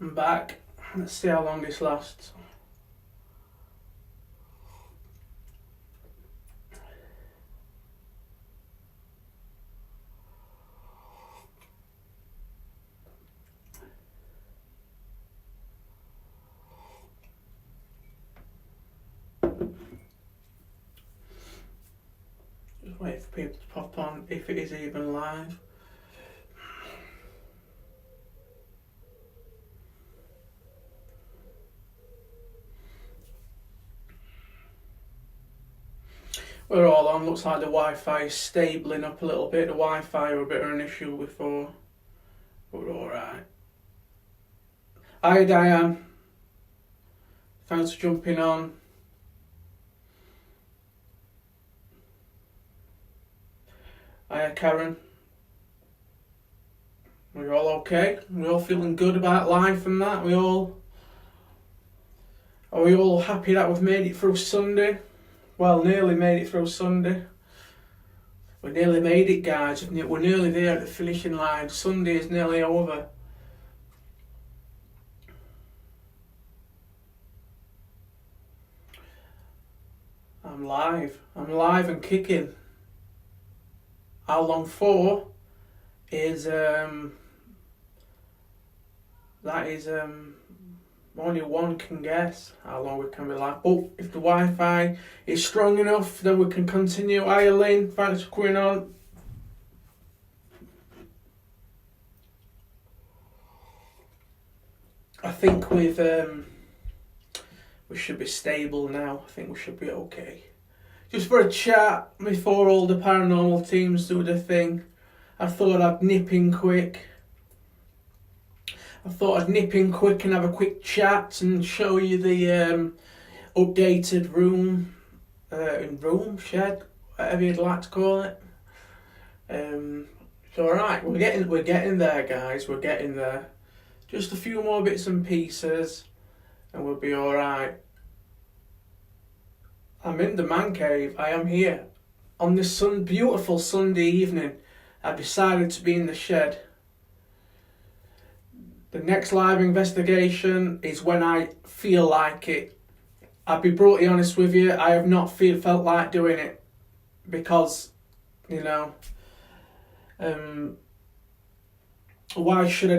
I'm back. Let's see how long this lasts. Just wait for people to pop on, if it is even live. We're all on. Looks like the Wi-Fi is stabling up a little bit. The Wi-Fi were a bit of an issue before, but we're alright. Hi Diane, thanks for jumping on. Hiya Karen. We're all okay? We're all feeling good about life and that? Are we all happy that we've made it through Sunday? Well, nearly made it through Sunday. We nearly made it, guys. We're nearly there at the finishing line. Sunday is nearly over. I'm live and kicking. How long for is only one can guess how long we can be live. But if the Wi-Fi is strong enough, then we can continue. Hiya Lynn, thanks for coming on. I think we should be stable now. I think we should be okay. Just for a chat before all the paranormal teams do their thing, I thought I'd nip in quick. and have a quick chat and show you the updated room shed, whatever you'd like to call it. So alright, we're getting there, guys. We're getting there. Just a few more bits and pieces, and we'll be alright. I'm in the man cave. I am here. On this beautiful Sunday evening, I've decided to be in the shed. The next live investigation is when I feel like it. I'll be brutally honest with you, I have not felt like doing it. Because, why should I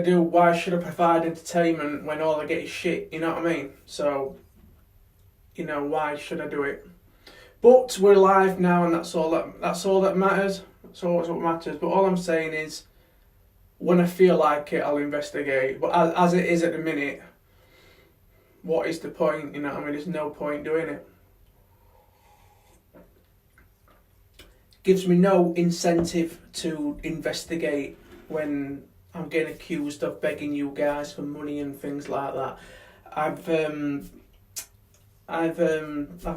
provide entertainment when all I get is shit, you know what I mean? So, why should I do it? But we're live now, and that's all that matters. That's always what matters. But all I'm saying is, when I feel like it, I'll investigate. But as it is at the minute, what is the point? You know what I mean? There's no point doing it. Gives me no incentive to investigate when I'm getting accused of begging you guys for money and things like that. I've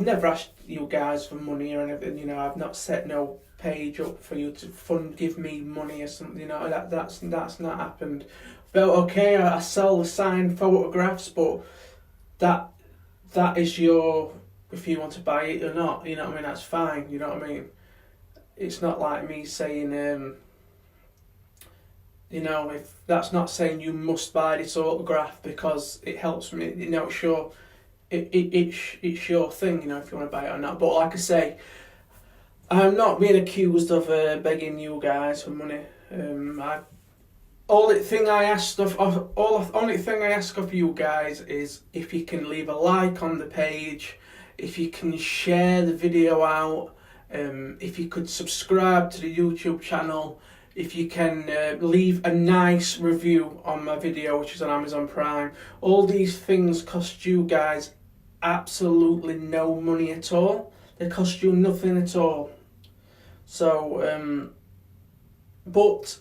never asked you guys for money or anything. I've not set no page up for you to give me money or something. That's not happened. But okay, I sell the signed photographs, but that is your, if you want to buy it or not. You know what I mean? That's fine. You know what I mean? It's not like me saying, if that's not saying you must buy this autograph because it helps me. Sure. It's your thing, if you want to buy it or not. But like I say, I'm not being accused of begging you guys for money. Only thing I ask of you guys is if you can leave a like on the page, if you can share the video out, if you could subscribe to the YouTube channel, if you can leave a nice review on my video, which is on Amazon Prime. All these things cost you guys absolutely no money at all. They cost you nothing at all. So, but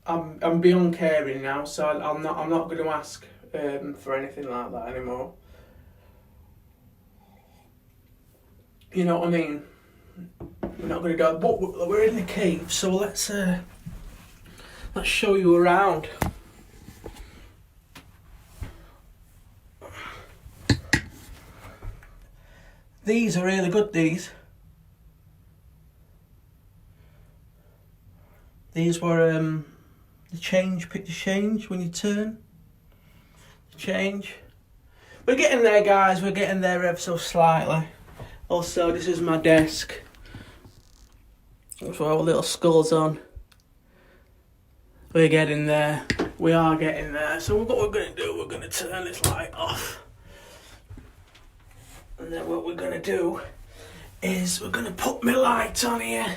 I'm beyond caring now. So I'm not going to ask for anything like that anymore. You know what I mean? We're not going to go, but we're in the cave, so let's show you around. These are really good, these. These were The picture change when you turn. The change. We're getting there, guys. We're getting there ever so slightly. Also, this is my desk. That's where our little skull's on. We're getting there. We are getting there. So what we're going to do, we're going to turn this light off. And then what we're going to do is we're going to put my light on here.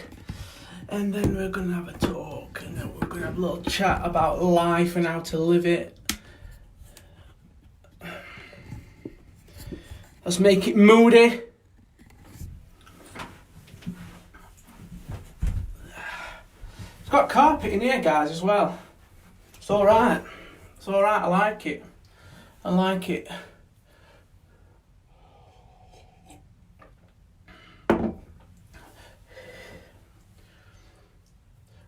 And then we're going to have a talk. And then we're going to have a little chat about life and how to live it. Let's make it moody. It's got carpet in here, guys, as well. It's alright. It's alright, I like it. I like it.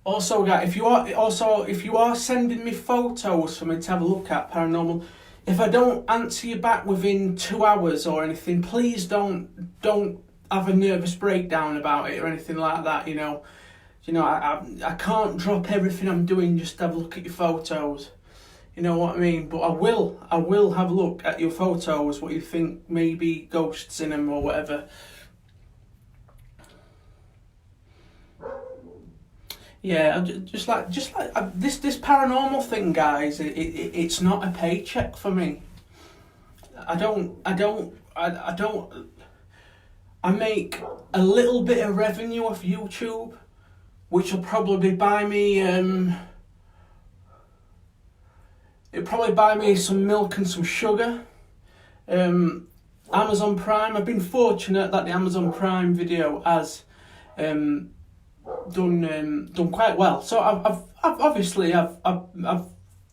Also, guys, if you are sending me photos for me to have a look at Paranormal, if I don't answer you back within 2 hours or anything, please don't have a nervous breakdown about it or anything like that. You know, I can't drop everything I'm doing just to have a look at your photos. You know what I mean? But I will have a look at your photos. What you think maybe ghosts in them or whatever. Yeah, just like this paranormal thing, guys. It's not a paycheck for me. I make a little bit of revenue off YouTube, which will probably buy me it'll probably buy me some milk and some sugar. Amazon Prime. I've been fortunate that the Amazon Prime video has done quite well. So I've obviously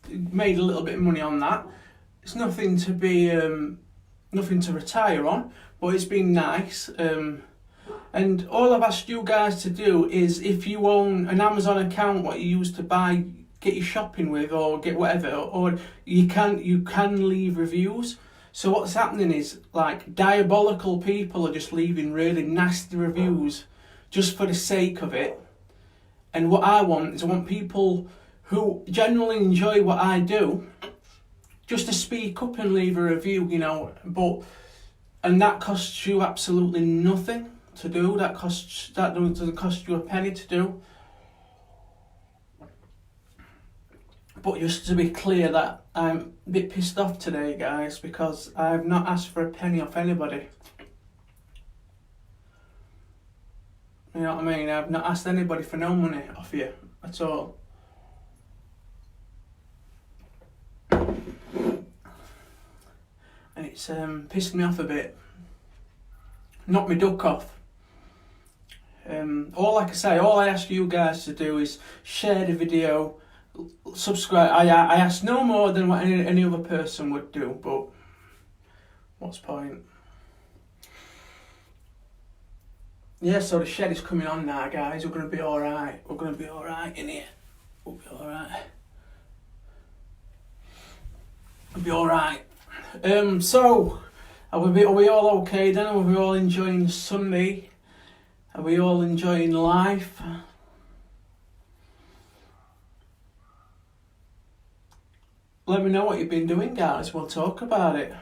made a little bit of money on that. It's nothing to be nothing to retire on, but it's been nice. And all I've asked you guys to do is, if you own an Amazon account, what you use to get your shopping with or get whatever, or you can leave reviews. So what's happening is, like, diabolical people are just leaving really nasty reviews just for the sake of it. And what I want is, I want people who generally enjoy what I do just to speak up and leave a review, you know. And that costs you absolutely nothing to do. That doesn't cost you a penny to do. But just to be clear, that I'm a bit pissed off today, guys, because I have not asked for a penny off anybody. You know what I mean? I've not asked anybody for no money off you at all. And it's pissed me off a bit. Knocked me duck off. All I ask you guys to do is share the video, subscribe. I ask no more than what any other person would do, but what's the point? Yeah, so the shed is coming on now, guys. We're going to be alright. We're going to be alright in here. We'll be alright. We'll be alright. So, are we all okay then? Are we all enjoying Sunday? Are we all enjoying life? Let me know what you've been doing, guys. We'll talk about it.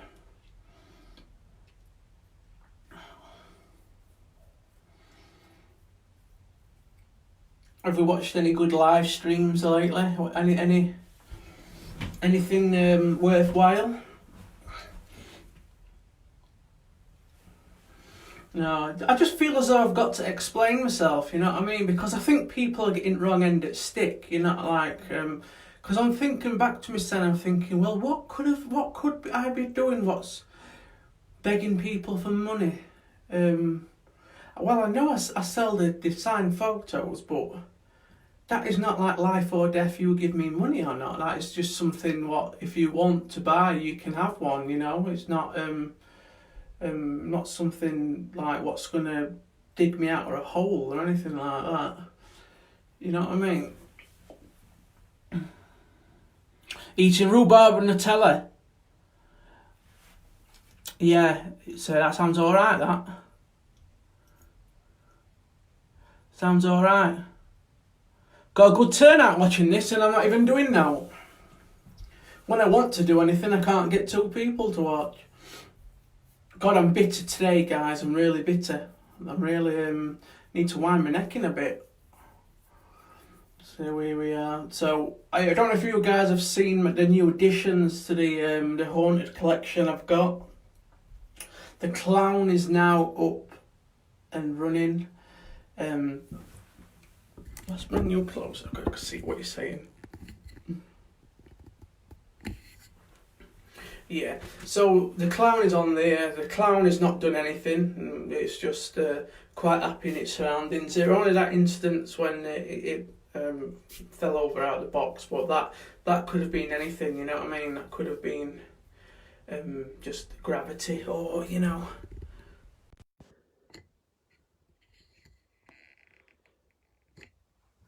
Have you watched any good live streams lately? Anything worthwhile? No, I just feel as though I've got to explain myself, you know what I mean? Because I think people are getting wrong end at stick, you know, like, because I'm thinking back to myself, I'm thinking, well, what could I be doing? What's begging people for money? Well, I know I sell the signed photos, but that is not like life or death, you give me money or not. That is just something what, if you want to buy, you can have one, you know? It's not not something like what's going to dig me out of a hole or anything like that. You know what I mean? Eating rhubarb and Nutella. Yeah, so that sounds alright, that. Sounds alright. Got a good turnout watching this, and I'm not even doing now. When I want to do anything, I can't get 2 people to watch. God, I'm bitter today, guys. I'm really bitter. I really need to wind my neck in a bit. So here we are. So I don't know if you guys have seen the new additions to the haunted collection I've got. The clown is now up and running. Let's bring you closer. I can see what you're saying. Yeah, so the clown is on there. The clown has not done anything. It's just quite happy in its surroundings. There only that instance when it fell over out of the box, but that could have been anything, you know what I mean? That could have been just gravity, or, you know.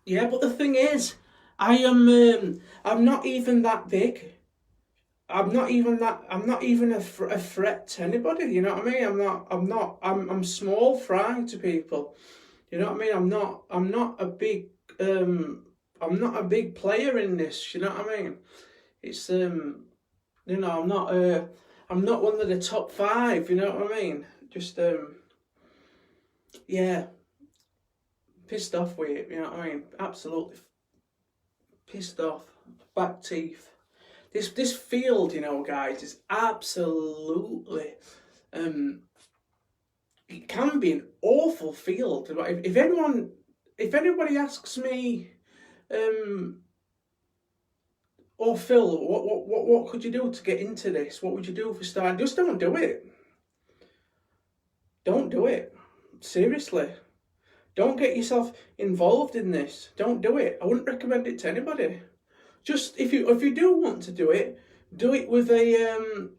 Yeah, but the thing is, I'm not even that big. I'm not even a threat to anybody, you know what I mean? I'm small fry to people. You know what I mean? I'm not a big player in this, you know what I mean? It's you know, I'm not one of the top 5, you know what I mean? Just yeah, pissed off with it, you know what I mean? Absolutely pissed off, back teeth. This field, you know, guys, is absolutely it can be an awful field. If anybody asks me, oh Phil, what could you do to get into this? What would you do for starting? Just don't do it. Don't do it. Seriously. Don't get yourself involved in this. Don't do it. I wouldn't recommend it to anybody. Just if you do want to do it with a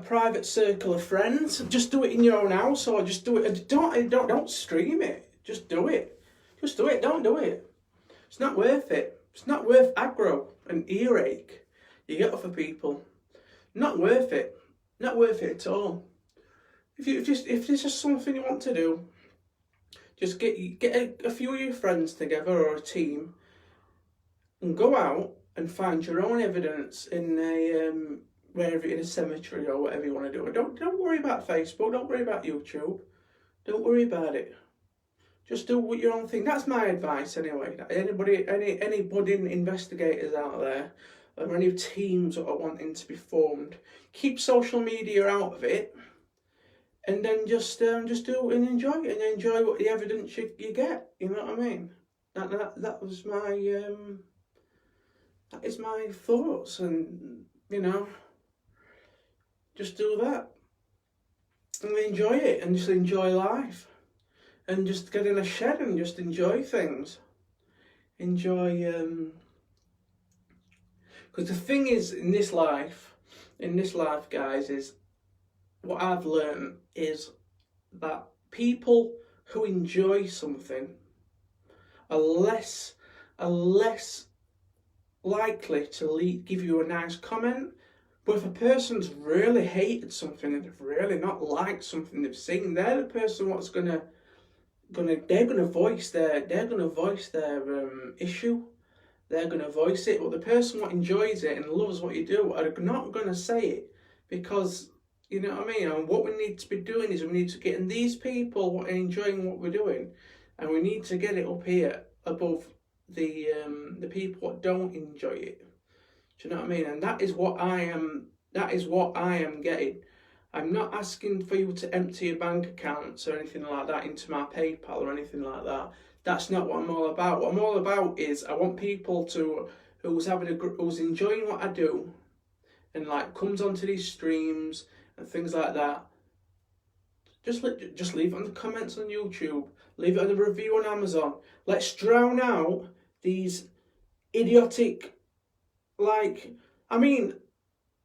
private circle of friends. Just do it in your own house, or just do it. Don't stream it. Just do it. Just do it. Don't do it. It's not worth it. It's not worth aggro and earache you get off of people. Not worth it. Not worth it at all. If this is something you want to do, just get a few of your friends together, or a team, and go out and find your own evidence in in a cemetery or whatever you want to do. Don't worry about Facebook. Don't worry about YouTube. Don't worry about it. Just do your own thing. That's my advice anyway. Any budding investigators out there, or any teams that are wanting to be formed, keep social media out of it, and then just do and enjoy it, and enjoy what the evidence you get. You know what I mean? That was my that is my thoughts, and you know, just do that and enjoy it, and just enjoy life, and just get in a shed and just enjoy things. Enjoy because the thing is, in this life, guys, is what I've learned is that people who enjoy something are less likely to give you a nice comment. But if a person's really hated something, and they've really not liked something they've seen, they're the person what's gonna voice their issue. They're gonna voice it. But the person what enjoys it and loves what you do are not gonna say it, because, you know what I mean? And what we need to be doing is we need to get in these people what are enjoying what we're doing, and we need to get it up here above the people that don't enjoy it. Do you know what I mean? And that is what I am getting. I'm not asking for you to empty your bank accounts or anything like that into my PayPal or anything like that. That's not what I'm all about. What I'm all about is I want people who's enjoying what I do, and like comes onto these streams and things like that. Just leave it on the comments on YouTube. Leave it on the review on Amazon. Let's drown out these idiotic, like, I mean,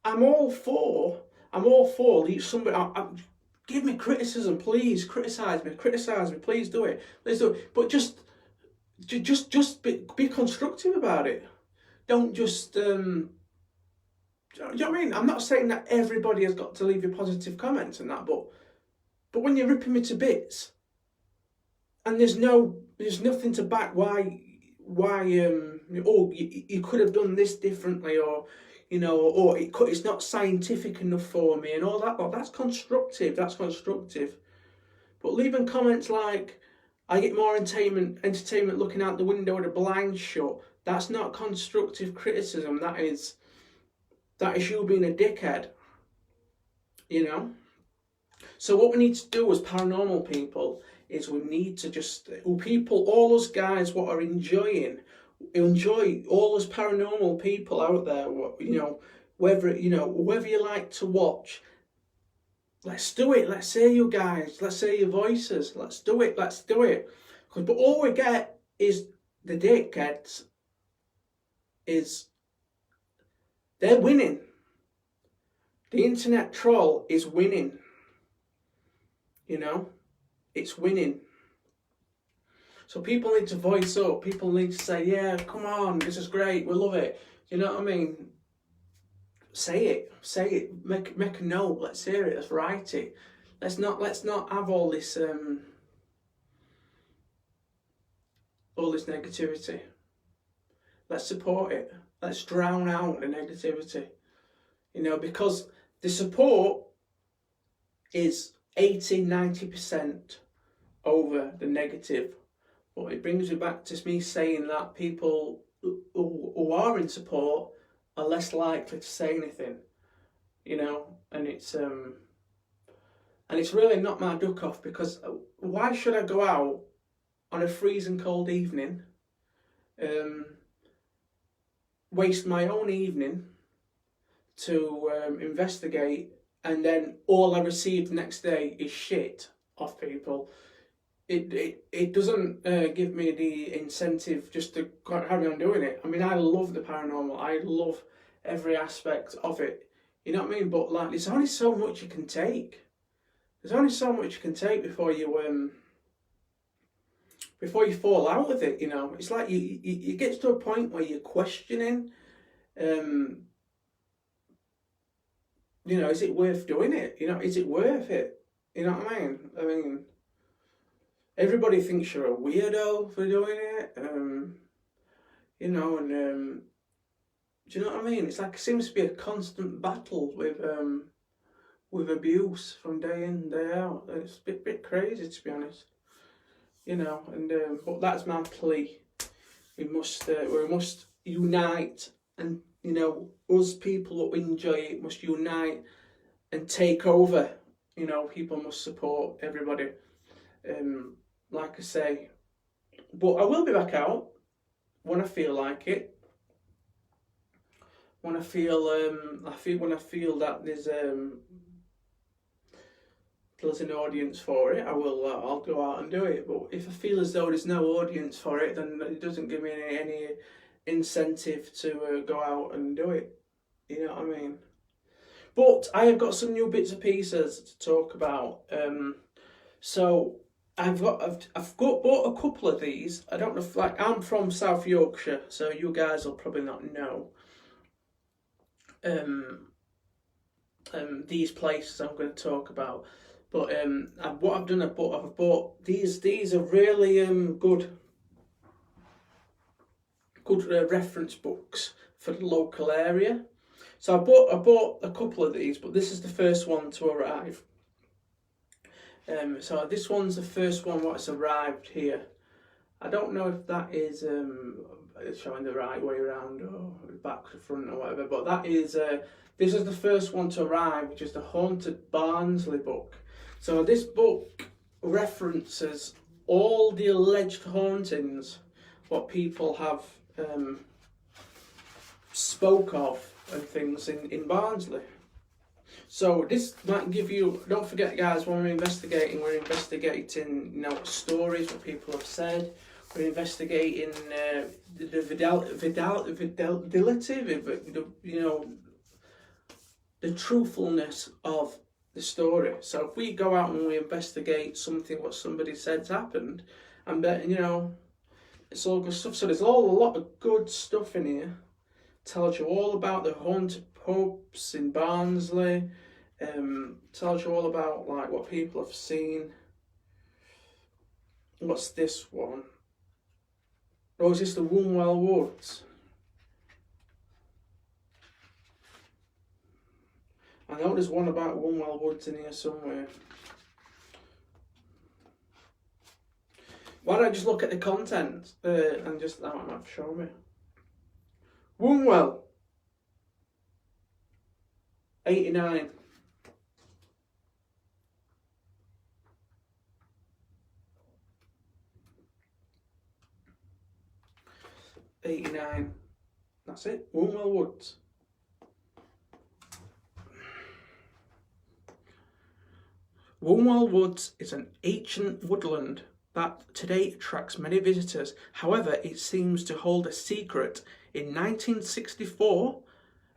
I'm all for leave somebody. Give me criticism, please. Criticize me, please do it. But just be constructive about it. Don't just do you know what I mean? I'm not saying that everybody has got to leave you positive comments and that, but when you're ripping me to bits, and there's nothing to back why why you could have done this differently, or or it's not scientific enough for me, and all that. Well, that's constructive. That's constructive. But leaving comments like, I get more entertainment looking out the window with a blind shut, that's not constructive criticism. That is you being a dickhead. So what we need to do as paranormal people is we need to just, all us guys what are enjoy all us paranormal people out there, whether you like to watch, let's do it. Let's hear you guys. Let's hear your voices. Let's do it. But all we get is the dickheads. They're winning. The internet troll is winning. It's winning. So people need to voice up. People need to say, yeah, come on, this is great. We love it. You know what I mean? Say it. Make a note. Let's hear it. Let's write it. Let's not have all this negativity. Let's support it. Let's drown out the negativity. Because the support is 80-90% over the negative. But it brings me back to me saying that people who are in support are less likely to say anything, and it's really not my duck off, because why should I go out on a freezing cold evening, waste my own evening to investigate, and then all I receive the next day is shit off people? It doesn't give me the incentive just to carry on doing it. I mean, I love the paranormal. I love every aspect of it. You know what I mean? But like, there's only so much you can take. There's only so much you can take before you fall out with it. It's like you get to a point where you're questioning. Is it worth doing it? Is it worth it? You know what I mean? I mean, everybody thinks you're a weirdo for doing it, and do you know what I mean? It's like it seems to be a constant battle with abuse from day in, day out. It's a bit crazy, to be honest. But that's my plea. We must unite, and us people that enjoy it must unite and take over. People must support everybody. Like I say, but I will be back out when I feel like it. When I feel that there's an audience for it, I'll go out and do it. But if I feel as though there's no audience for it, then it doesn't give me any incentive to go out and do it. You know what I mean? But I have got some new bits and pieces to talk about. So I've bought a couple of these. I don't know if, I'm from South Yorkshire, so you guys will probably not know these places I'm going to talk about. But what I've done, I've bought these are really good reference books for the local area. So I bought a couple of these, but this is the first one to arrive. So this one's the first one what's arrived here. I don't know if that is showing the right way around or back to front or whatever, but that is this is the first one to arrive, which is the Haunted Barnsley book. So this book references all the alleged hauntings what people have spoke of and things in Barnsley. So this might give you, don't forget guys, when we're investigating stories, what people have said. We're investigating the the truthfulness of the story. So if we go out and we investigate something what somebody said's happened, I'm betting, it's all good stuff. So there's a lot of good stuff in here. Tells you all about the haunted pubs in Barnsley. Tells you all about what people have seen. What's this one? Or is this the Woonwell Woods? I know there's one about Woonwell Woods in here somewhere. Why don't I just look at the content and just that might show me. Woonwell 89. That's it. Woonwell Woods. Woonwell Woods is an ancient woodland that today attracts many visitors. However, it seems to hold a secret. In 1964,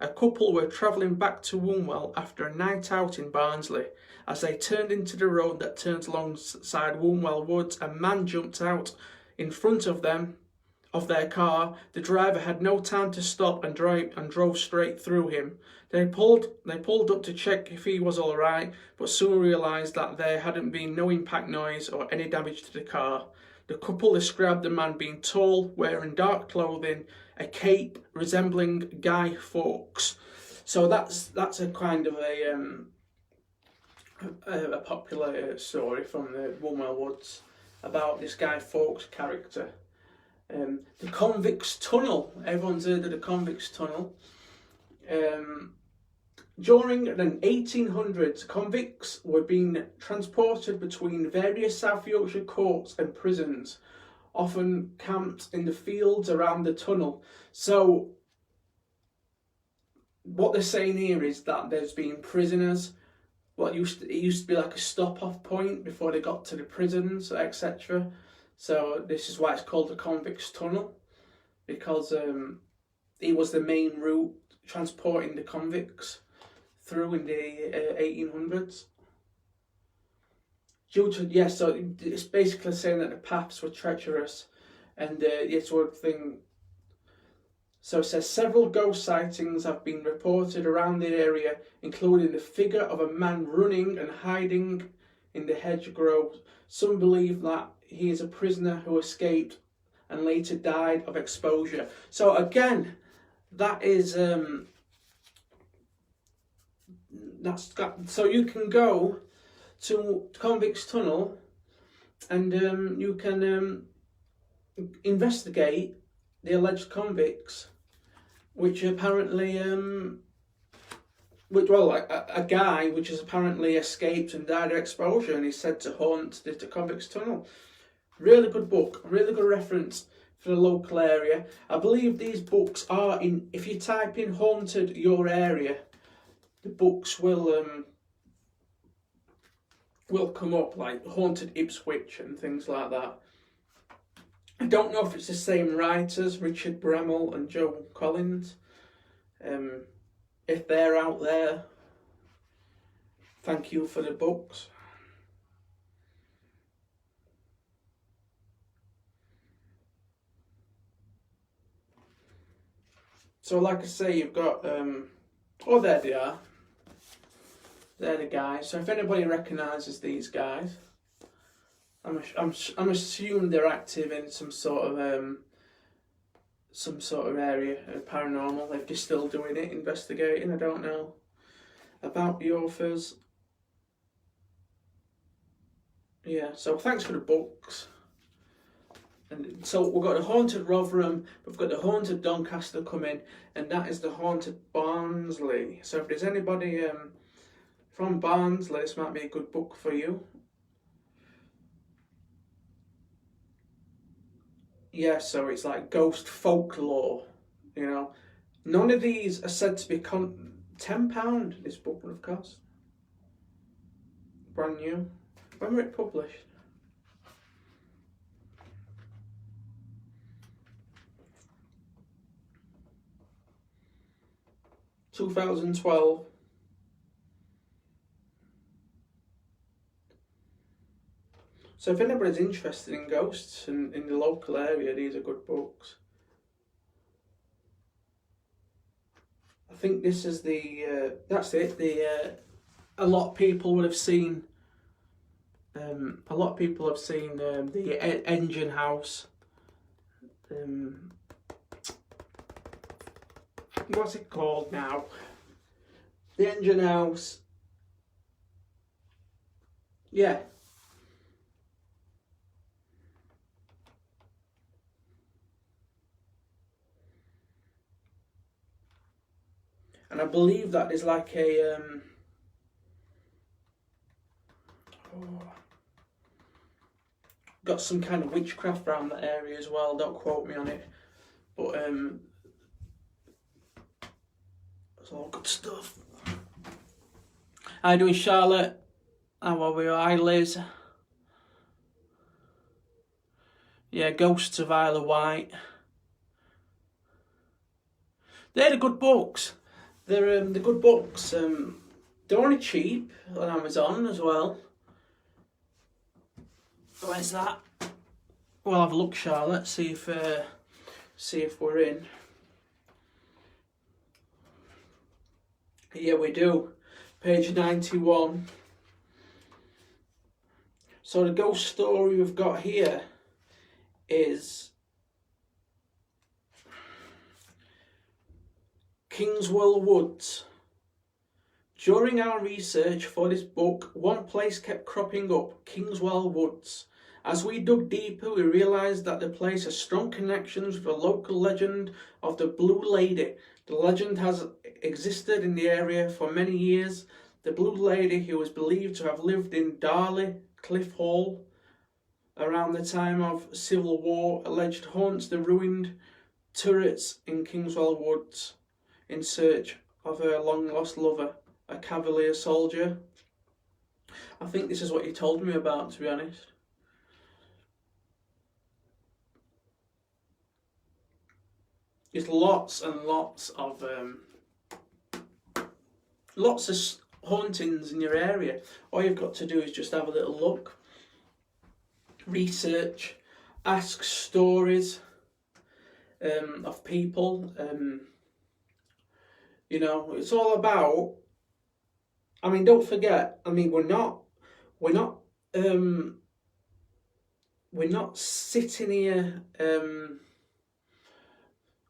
a couple were travelling back to Woonwell after a night out in Barnsley. As they turned into the road that turns alongside Woonwell Woods, a man jumped out in front of them, of their car. The driver had no time to stop and drove straight through him. They pulled up to check if he was all right, but soon realised that there hadn't been no impact noise or any damage to the car. The couple described the man being tall, wearing dark clothing, a cape resembling Guy Fawkes. So that's a kind of a popular story from the Woonwell Woods about this Guy Fawkes character. The Convicts Tunnel. Everyone's heard of the Convicts Tunnel. During the 1800s, convicts were being transported between various South Yorkshire courts and prisons, often camped in the fields around the tunnel. So what they're saying here is that there's been prisoners. It used to be like a stop-off point before they got to the prisons, etc. So this is why it's called the Convicts Tunnel, because it was the main route transporting the convicts through in the 1800s. So it's basically saying that the paths were treacherous, and this sort of thing. So it says several ghost sightings have been reported around the area, including the figure of a man running and hiding in the hedgerow. Some believe that he is a prisoner who escaped and later died of exposure. So again, that is so you can go to Convicts Tunnel and you can investigate the alleged convicts, which apparently a guy which has apparently escaped and died of exposure, and he's said to haunt the Convicts Tunnel. Really good book, really good reference for the local area. I believe these books are in, if you type in haunted your area, the books will come up, like Haunted Ipswich and things like that. I don't know if it's the same writers, Richard Bremmel and Joe Collins. If they're out there, thank you for the books. So like I say, you've got, there they are. They're the guys. So if anybody recognises these guys, I'm assuming they're active in some sort of area of paranormal. If they're still doing it, investigating, I don't know. About the authors. Yeah, so thanks for the books. And so we've got the Haunted Rotherham, we've got the Haunted Doncaster coming, and that is the Haunted Barnsley. So if there's anybody from Barnsley, this might be a good book for you. Yeah, so it's like ghost folklore, you know. None of these are said to be £10 this book would have cost. Brand new. When were it published? 2012. So if anybody's interested in ghosts in the local area, these are good books. I think this is that's it. A lot of people would have seen. The engine house what's it called now? The engine house. Yeah. And I believe that is like a got some kind of witchcraft around that area as well. Don't quote me on it, but it's all good stuff. How you doing, Charlotte? How are we? Hi, Liz. Yeah, Ghosts of Isle of Wight. They're the good books. They're the good books. They're only cheap on Amazon as well. Where's that? We'll have a look, Charlotte. See if we're in. Yeah, we do. Page 91. So the ghost story we've got here is Kingswell Woods. During our research for this book, one place kept cropping up, Kingswell Woods. As we dug deeper, we realised that the place has strong connections with the local legend of the Blue Lady. The legend has existed in the area for many years. The Blue Lady, who was believed to have lived in Darley Cliff Hall around the time of Civil War, alleged haunts the ruined turrets in Kingswell Woods in search of her long-lost lover, a Cavalier soldier. I think this is what you told me about, to be honest. There's lots and lots of hauntings in your area. All you've got to do is just have a little look, research, ask stories of people. You know, it's all about. I mean, don't forget. I mean, we're not sitting here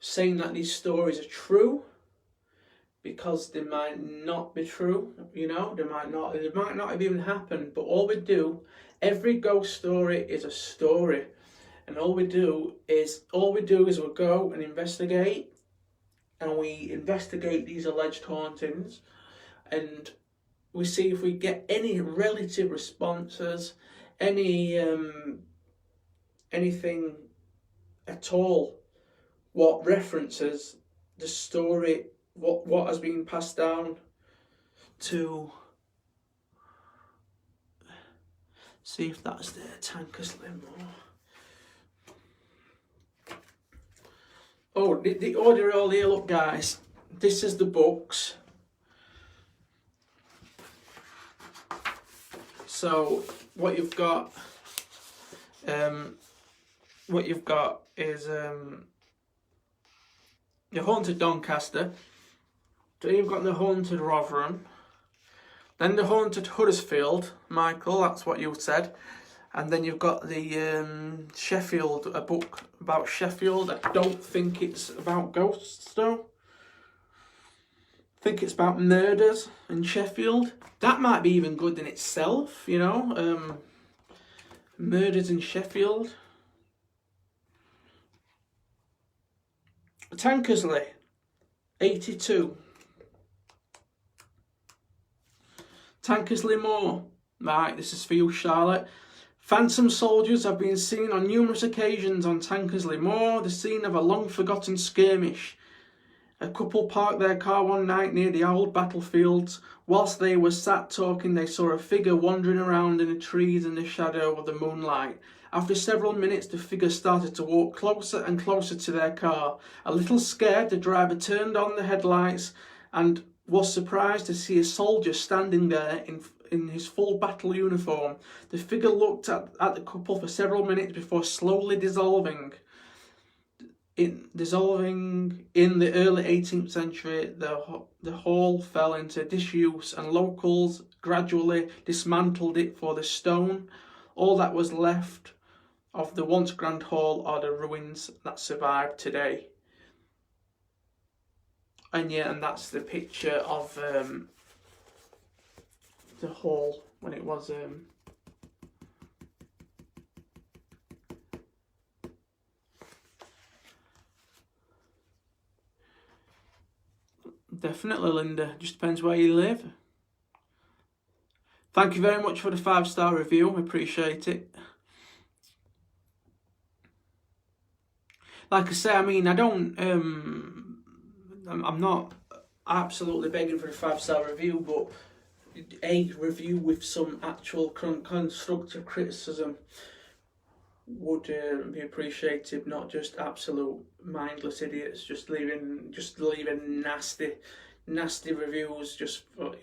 saying that these stories are true, because they might not be true. You know, they might not have even happened. But all we do, every ghost story is a story, and all we do is we go and investigate. And we investigate these alleged hauntings, and we see if we get any relative responses, anything at all, what references the story, what has been passed down to. See if that's there, Tankersley Moor. Oh, the order all here, look guys, this is the books. So what you've got is the Haunted Doncaster, then you've got the Haunted Rotherham, then the Haunted Huddersfield, Michael, that's what you said. And then you've got the Sheffield, a book about Sheffield. I don't think it's about ghosts though. I think it's about murders in Sheffield. That might be even good in itself, you know. Murders in Sheffield. Tankersley, 82. Tankersley Moor. Right, this is for you, Charlotte. Phantom soldiers have been seen on numerous occasions on Tankersley Moor, the scene of a long-forgotten skirmish. A couple parked their car one night near the old battlefields. Whilst they were sat talking, they saw a figure wandering around in the trees in the shadow of the moonlight. After several minutes, the figure started to walk closer and closer to their car. A little scared, the driver turned on the headlights and was surprised to see a soldier standing there in his full battle uniform. The figure looked at the couple for several minutes before slowly dissolving. In the early 18th century, the hall fell into disuse and locals gradually dismantled it for the stone. All that was left of the once grand hall or the ruins that survive today. And yeah, and that's the picture of the hall when it was definitely, Linda. Just depends where you live. Thank you very much for the 5-star review. I appreciate it. Like I say, I mean, I'm not absolutely begging for a 5-star review, but a review with some actual constructive criticism would be appreciated, not just absolute mindless idiots just leaving nasty reviews. Just for,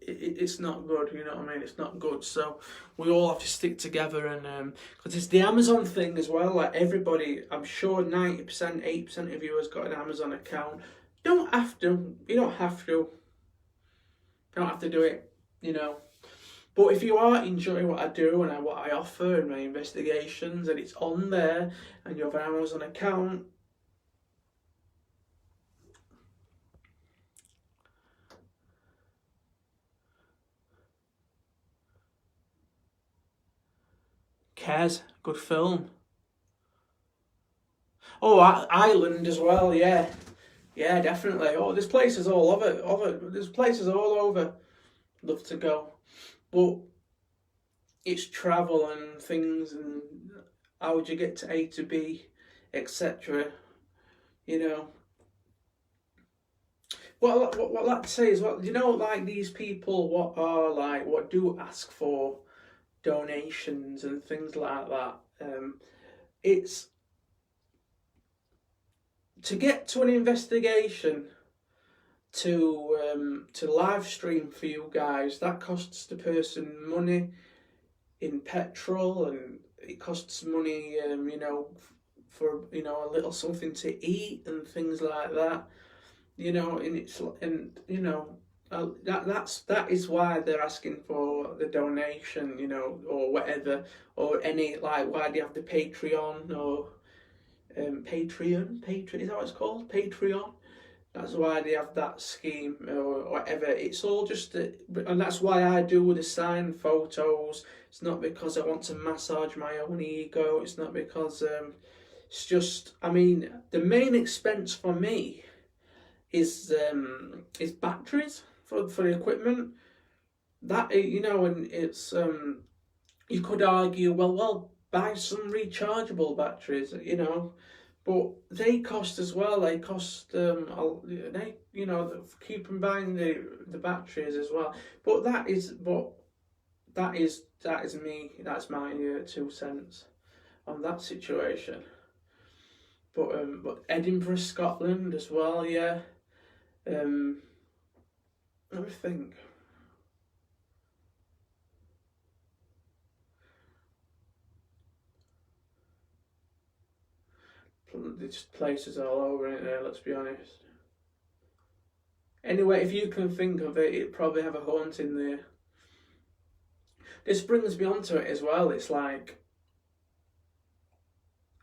it's not good, you know what I mean? It's not good. So we all have to stick together, and because it's the Amazon thing as well. Like everybody, I'm sure 90%, 8% of you has got an Amazon account. You don't have to do it, you know. But if you are enjoying what I do and what I offer and my investigations, and it's on there, and you have an Amazon account, Cares, good film. Oh, Ireland as well, yeah. Yeah, definitely. Oh, there's places all over. There's places all over. Love to go. But it's travel and things, and how would you get to A to B, etc. You know. What I'd like to say is, what, you know, like these people, what do ask for donations and things like that. It's to get to an investigation to live stream for you guys. That costs the person money in petrol, and it costs money, for a little something to eat and things like that. That is why they're asking for the donation, or whatever, or any, like, why do you have the Patreon or Patreon? Is that what it's called? Patreon. That's why they have that scheme or whatever. It's all just, and that's why I do the signed photos. It's not because I want to massage my own ego. It's not because it's just, I mean, the main expense for me is batteries for the equipment. That, and it's you could argue, well, buy some rechargeable batteries, but they cost as well. They cost keep buying the batteries as well. But that is me. That's my 2 cents on that situation. But Edinburgh, Scotland as well, yeah. Let me think. There's places all over it there, let's be honest. Anyway, if you can think of it, it'd probably have a haunting there. This brings me onto it as well. It's like,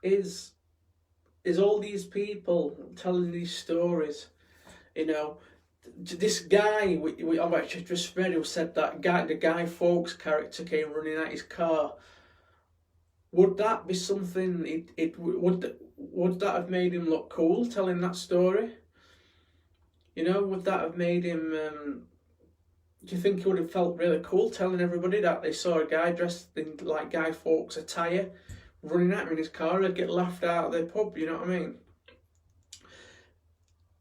is all these people telling these stories, this guy I've actually just read, who said that the Guy Fawkes character came running at his car. Would that be something? Would that have made him look cool telling that story? Would that have made him? Do you think he would have felt really cool telling everybody that they saw a guy dressed in like Guy Fawkes attire running at him in his car? He'd get laughed out of the pub. You know what I mean?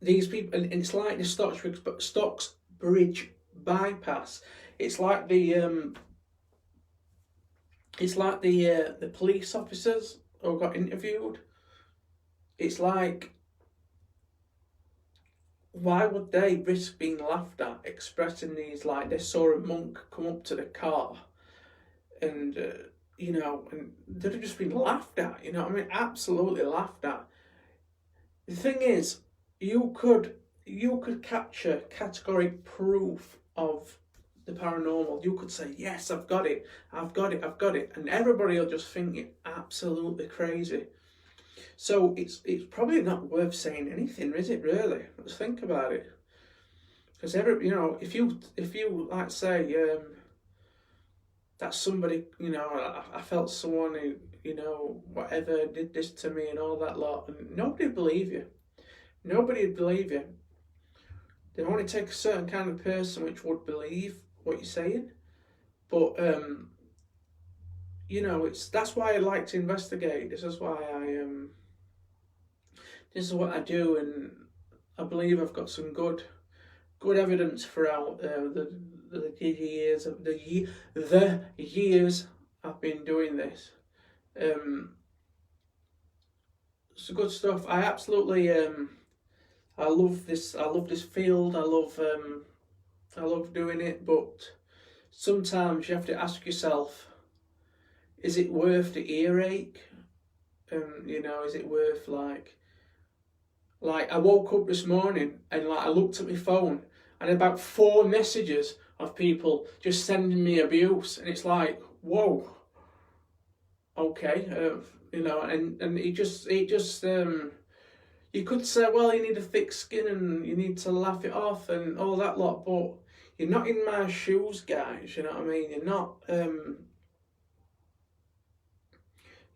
These people, and it's like the Stocksbridge bypass. It's like the police officers who got interviewed. It's like, why would they risk being laughed at expressing these, like they saw a monk come up to the car and and they'd have just been laughed at, absolutely laughed at. The thing is, you could capture categoric proof of the paranormal, you could say, yes, I've got it, I've got it, I've got it, and everybody will just think you're absolutely crazy. So it's probably not worth saying anything, is it? Really, let's think about it. Because if you like say that somebody, I felt someone who, whatever did this to me and all that lot, and nobody would believe you. Nobody would believe you. They only take a certain kind of person which would believe what you're saying. But that's why I like to investigate. This is why this is what I do, and I believe I've got some good evidence throughout the years of the years I've been doing this. It's good stuff. I absolutely I love this. I love this field. I love doing it. But sometimes you have to ask yourself: is it worth the earache? Is it worth like I woke up this morning and I looked at my phone and about 4 messages of people just sending me abuse, and it's like, whoa, okay, and it just you could say, well, you need a thick skin and you need to laugh it off and all that lot, but you're not in my shoes, guys. You know what I mean? You're not.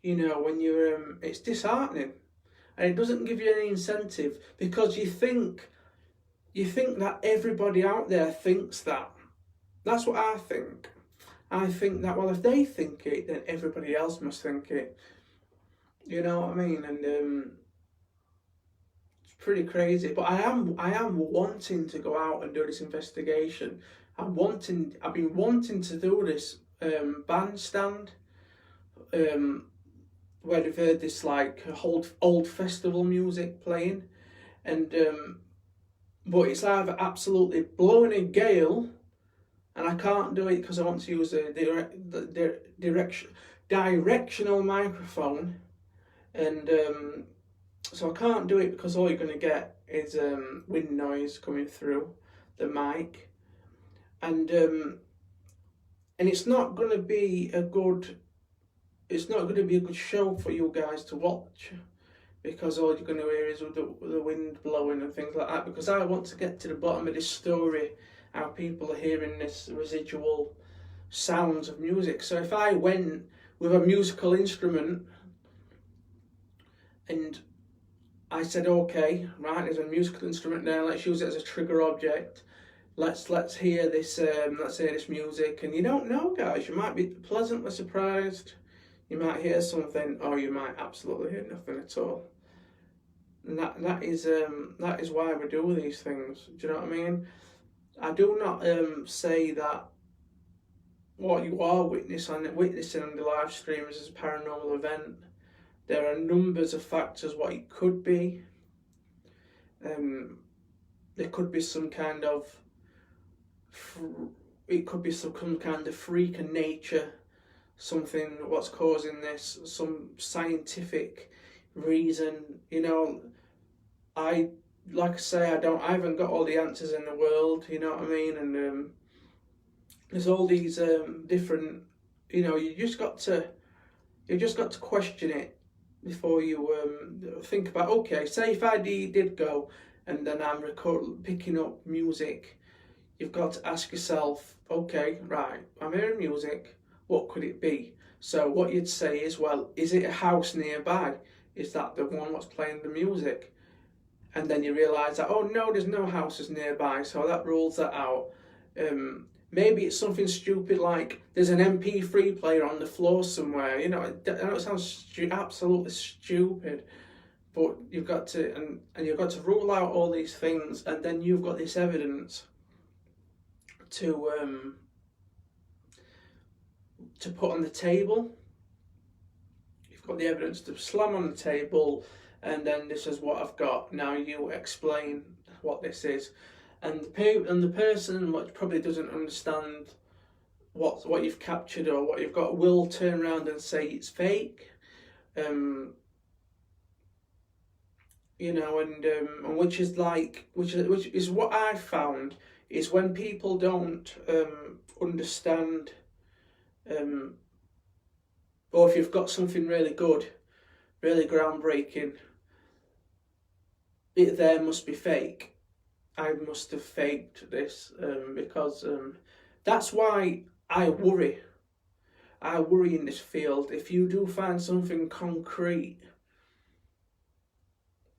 When you're, it's disheartening, and it doesn't give you any incentive because you think that everybody out there thinks that. That's what I think. I think that, well, if they think it, then everybody else must think it. You know what I mean? And it's pretty crazy. But I am wanting to go out and do this investigation. I've been wanting to do this bandstand. Where they've heard this like old festival music playing, and but it's either absolutely blowing a gale, and I can't do it because I want to use the directional microphone, and so I can't do it because all you're going to get is wind noise coming through the mic, and it's not going to be a good. It's not going to be a good show for you guys to watch because all you're going to hear is the wind blowing and things like that, because I want to get to the bottom of this story, how people are hearing this residual sounds of music. So if I went with a musical instrument and I said, okay, right, there's a musical instrument there, let's use it as a trigger object, let's hear this music, and you don't know, guys, you might be pleasantly surprised. You might hear something, or you might absolutely hear nothing at all. And that is why we do these things. Do you know what I mean? I do not say that what you are witnessing on the live streams is a paranormal event. There are numbers of factors what it could be. There could be some kind of freak of nature. Something what's causing this, some scientific reason. I haven't got all the answers in the world, you know what I mean, and there's all these different, you just got to question it before you think about, okay, say if I did go and then I'm picking up music, you've got to ask yourself, okay, right, I'm hearing music, what could it be? So what you'd say is, well, is it a house nearby? Is that the one what's playing the music? And then you realise that, oh no, there's no houses nearby, so that rules that out. Maybe it's something stupid like there's an MP3 player on the floor somewhere. I know it sounds absolutely stupid, but you've got to you've got to rule out all these things, and then you've got this evidence to put on the table. You've got the evidence to slam on the table, and then this is what I've got. Now you explain what this is, and the person what probably doesn't understand what you've captured or what you've got will turn around and say it's fake. you know, and which is like which is what I found is when people don't understand, um, or if you've got something really good, really groundbreaking, it there must be fake. I must have faked this, because that's why I worry. I worry in this field. If you do find something concrete,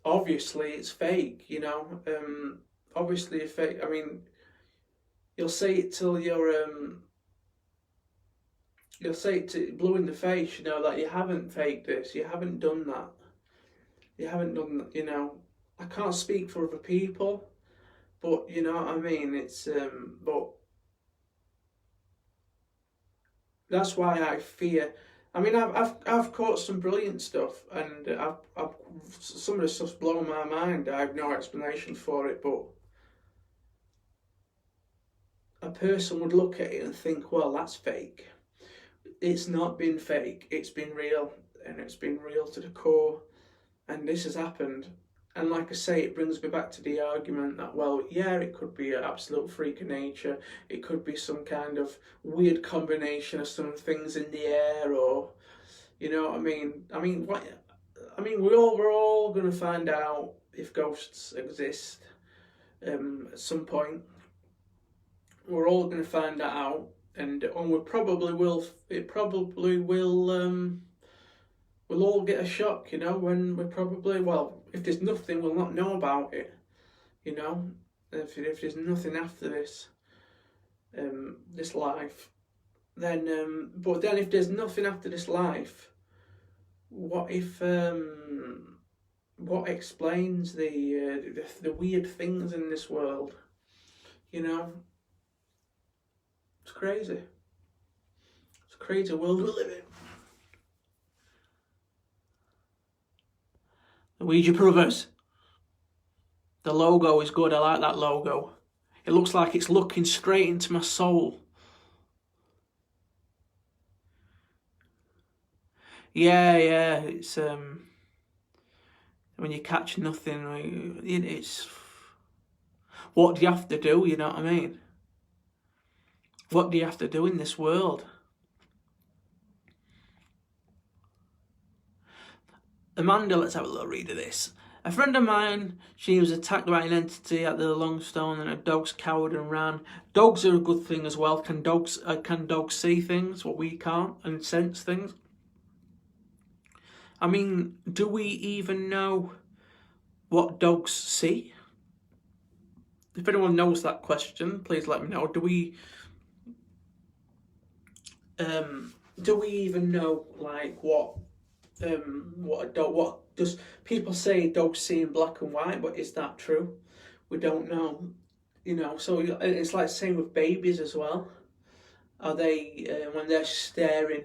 obviously it's fake. You know, obviously it's fake. I mean, you'll say it till you'll say it to blue in the face. You know that you haven't faked this. You haven't done that. You haven't done that. You know, I can't speak for other people, but you know what I mean. It's but that's why I fear. I mean, I've caught some brilliant stuff, and I've some of the stuff's blown my mind. I have no explanation for it, but a person would look at it and think, well, that's fake. It's not been fake. It's been real, and it's been real to the core. And this has happened. And like I say, it brings me back to the argument that, well, yeah, it could be an absolute freak of nature. It could be some kind of weird combination of some things in the air, or, you know what I mean? I mean, what? I mean, we're all going to find out if ghosts exist, at some point. We're all going to find that out, and we probably will. It probably will. We'll all get a shock, you know, when we probably, well, if there's nothing, we'll not know about it, you know, if there's nothing after this, this life, then, but then if there's nothing after this life, what if, what explains the weird things in this world, you know, it's crazy. It's a crazy world we live in. The Ouija Brothers. The logo is good. I like that logo. It looks like it's looking straight into my soul. Yeah. It's when you catch nothing, it's what do you have to do? You know what I mean? What do you have to do in this world? Amanda, let's have a little read of this. A friend of mine, she was attacked by an entity at the Longstone, and her dogs cowered and ran. Dogs are a good thing as well. Can dogs see things what we can't, and sense things? I mean, do we even know what dogs see? If anyone knows that question, please let me know. Do we even know, like, what a dog? What does people say? Dogs see in black and white, but is that true? We don't know. You know, so it's like same with babies as well. Are they when they're staring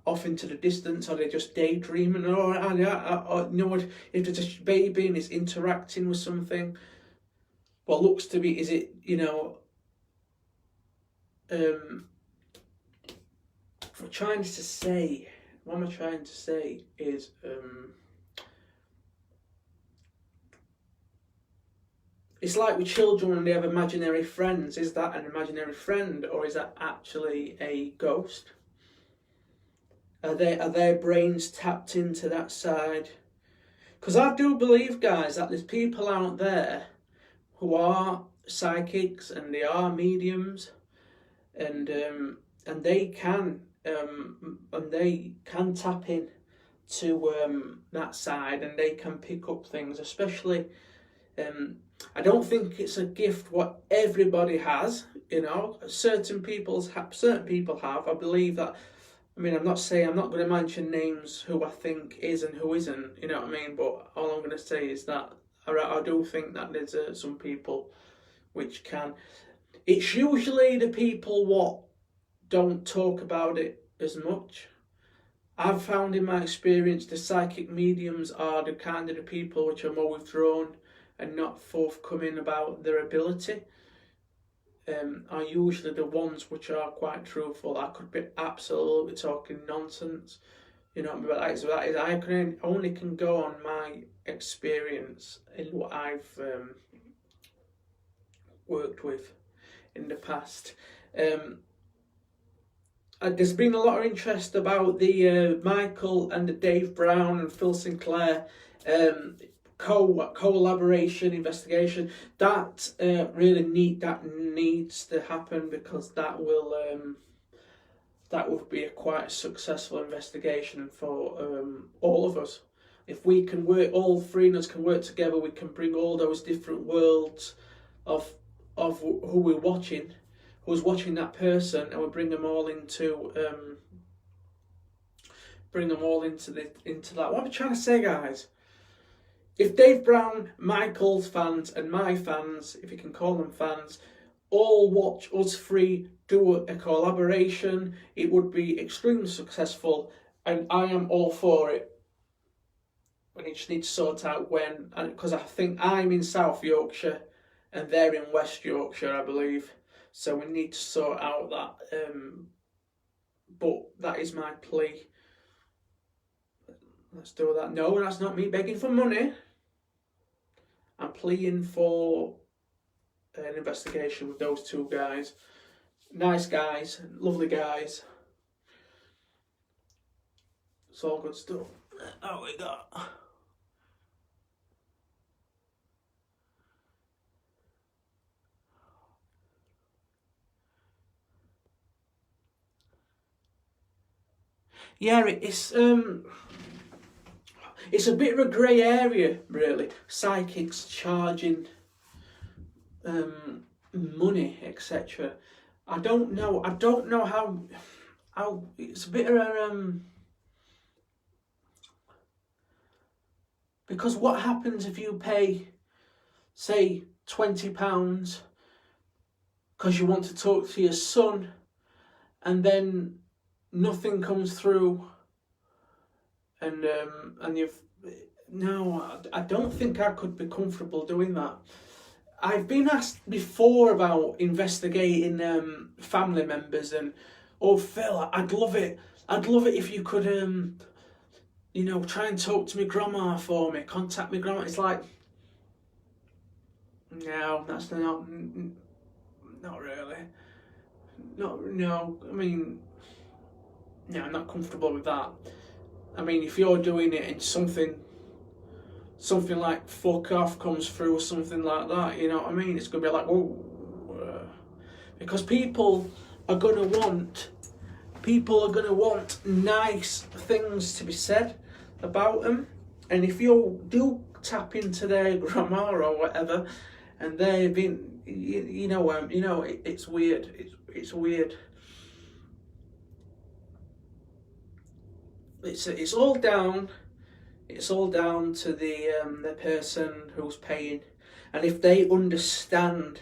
off into the distance? Are they just daydreaming? Or you know what? If there's a baby and it's interacting with something, what looks to be, is it, you know? What I'm trying to say. What am I trying to say is, it's like with children when they have imaginary friends. Is that an imaginary friend, or is that actually a ghost? Are their brains tapped into that side? Because I do believe, guys, that there's people out there who are psychics and they are mediums, and they can tap in to that side, and they can pick up things, especially. I don't think it's a gift what everybody has, you know. Certain people have. I believe that. I mean, I'm not going to mention names who I think is and who isn't, you know what I mean. But all I'm going to say is that I do think that there's some people which can. It's usually the people what don't talk about it as much. I've found in my experience the psychic mediums are the kind of the people which are more withdrawn and not forthcoming about their ability, are usually the ones which are quite truthful. I could be absolutely talking nonsense, You know what I mean? But that is I can only can go on my experience in what I've worked with in the past. There's been a lot of interest about the Michael and the Dave Brown and Phil Sinclair collaboration investigation. That needs to happen, because that would be quite a successful investigation for all of us. If we can work, all three of us can work together, we can bring all those different worlds of who we're watching, who's watching that person, and we bring them all into that. What am I trying to say, guys? If Dave Brown, Michael's fans, and my fans, if you can call them fans, all watch us three do a collaboration, it would be extremely successful, and I am all for it. We just need to sort out when, and because I think I'm in South Yorkshire and they're in West Yorkshire, I believe. So we need to sort out that. But that is my plea. Let's do that. No, that's not me begging for money. I'm pleading for an investigation with those two guys. Nice guys, lovely guys. It's all good stuff. Oh, we got. Yeah, it's a bit of a grey area, really. Psychics charging money, etc. I don't know how it's a bit of a because what happens if you pay, say, £20 because you want to talk to your son, and then nothing comes through, and you've no, I don't think I could be comfortable doing that. I've been asked before about investigating family members, and oh Phil, I'd love it if you could try and talk to my grandma for me, contact my grandma. It's like, no, that's not really. No, I mean, no, I'm not comfortable with that. I mean, if you're doing it and something like fuck off comes through or something like that, you know what I mean? It's going to be like, whoa. Because people are going to want nice things to be said about them. And if you do tap into their grandma or whatever, and they've been, it's weird. It's weird. It's all down to the person who's paying, and if they understand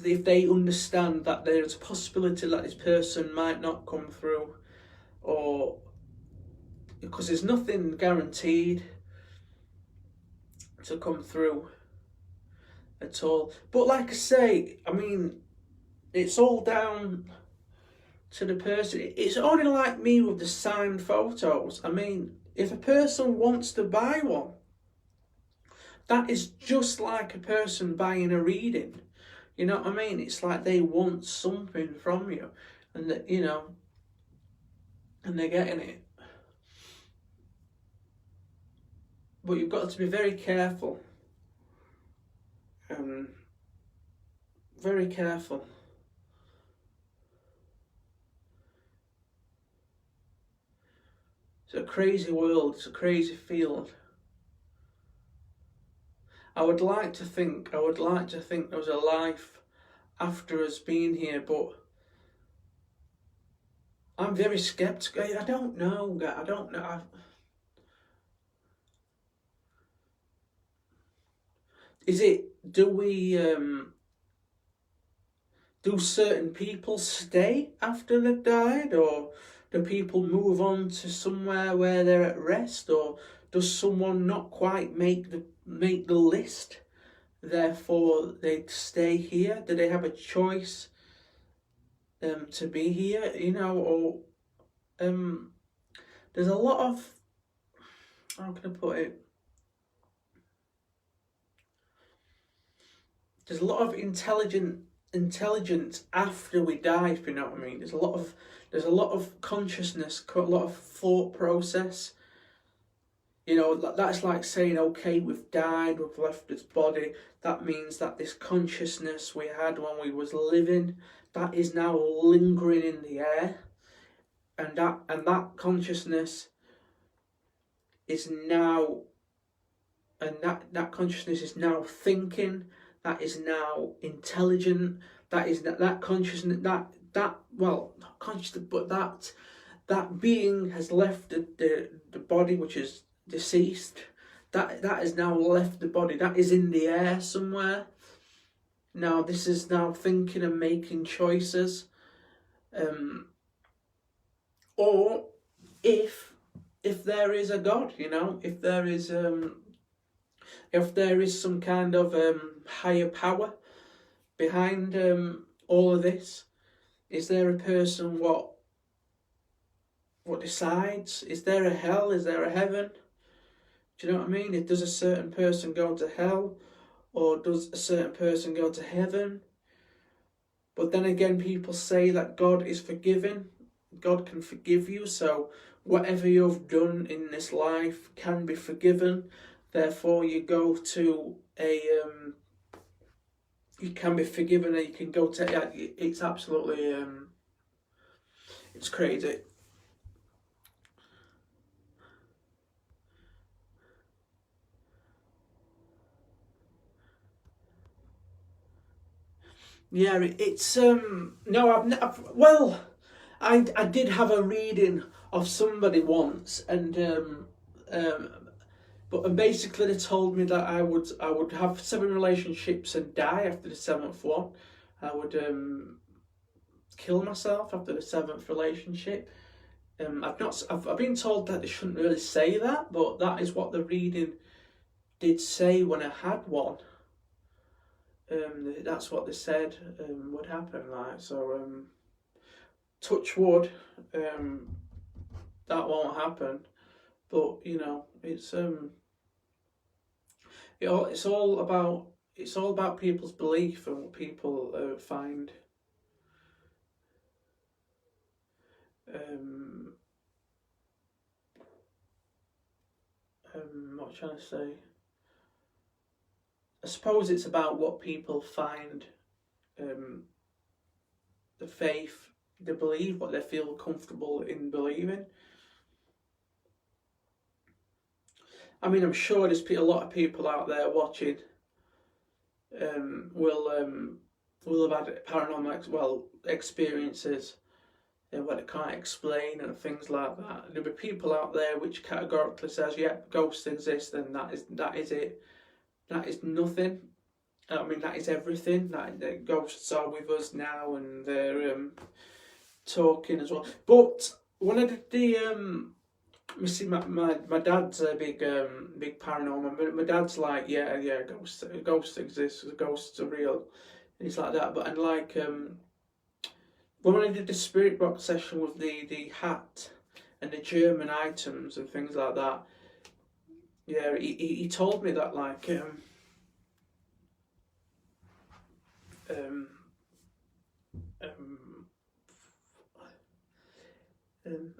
if they understand that there's a possibility that this person might not come through, or because there's nothing guaranteed to come through at all. But like I say, I mean, it's all down to the person. It's only like me with the signed photos. I mean, if a person wants to buy one, that is just like a person buying a reading. You know what I mean? It's like they want something from you, and that, and they're getting it. But you've got to be very careful. Very careful. It's a crazy world, it's a crazy field. I would like to think there was a life after us being here, but I'm very sceptical. I don't know. Do certain people stay after they've died, or do people move on to somewhere where they're at rest, or does someone not quite make the list, therefore they stay here? Do they have a choice to be here, you know, or there's a lot of, how can I put it? There's a lot of intelligence after we die, if you know what I mean. There's a lot of consciousness, a lot of thought process. You know, that's like saying, okay, we've died, we've left this body. That means that this consciousness we had when we was living, that is now lingering in the air, and that consciousness is now, and that consciousness is now thinking, that is now intelligent, that is that consciousness, that well, not consciousness, but that being has left the body, which is deceased. That has now left the body, that is in the air somewhere. Now this is now thinking and making choices. Or if there is a God, you know, if there is some kind of higher power behind all of this, is there a person what decides? Is there a hell? Is there a heaven? Do you know what I mean? Does a certain person go to hell, or does a certain person go to heaven? But then again, people say that God is forgiving. God can forgive you, so whatever you've done in this life can be forgiven. Therefore, you go to you can be forgiven, and you can go to. It's absolutely it's crazy. Yeah, it's no, well, I did have a reading of somebody once, and but basically they told me that I would have 7 relationships and die after the 7th one. I would kill myself after the 7th relationship. I've been told that they shouldn't really say that, but that is what the reading did say when I had one. That's what they said would happen, like, so touch wood, that won't happen. But you know, it's all about people's belief and what people find what shall I say? I suppose it's about what people find the faith they believe, what they feel comfortable in believing. I mean, I'm sure there's a lot of people out there watching will have had paranormal experiences what they can't explain and things like that. There'll be people out there which categorically says, yeah, ghosts exist, and that is it. That is nothing. I mean, that is everything. That the ghosts are with us now, and they're talking as well. But when I did the see, my dad's a big paranormal. My dad's like, yeah, ghosts exist, ghosts are real. And he's like that. But and like when I did the spirit box session with the hat and the German items and things like that, yeah, he told me that like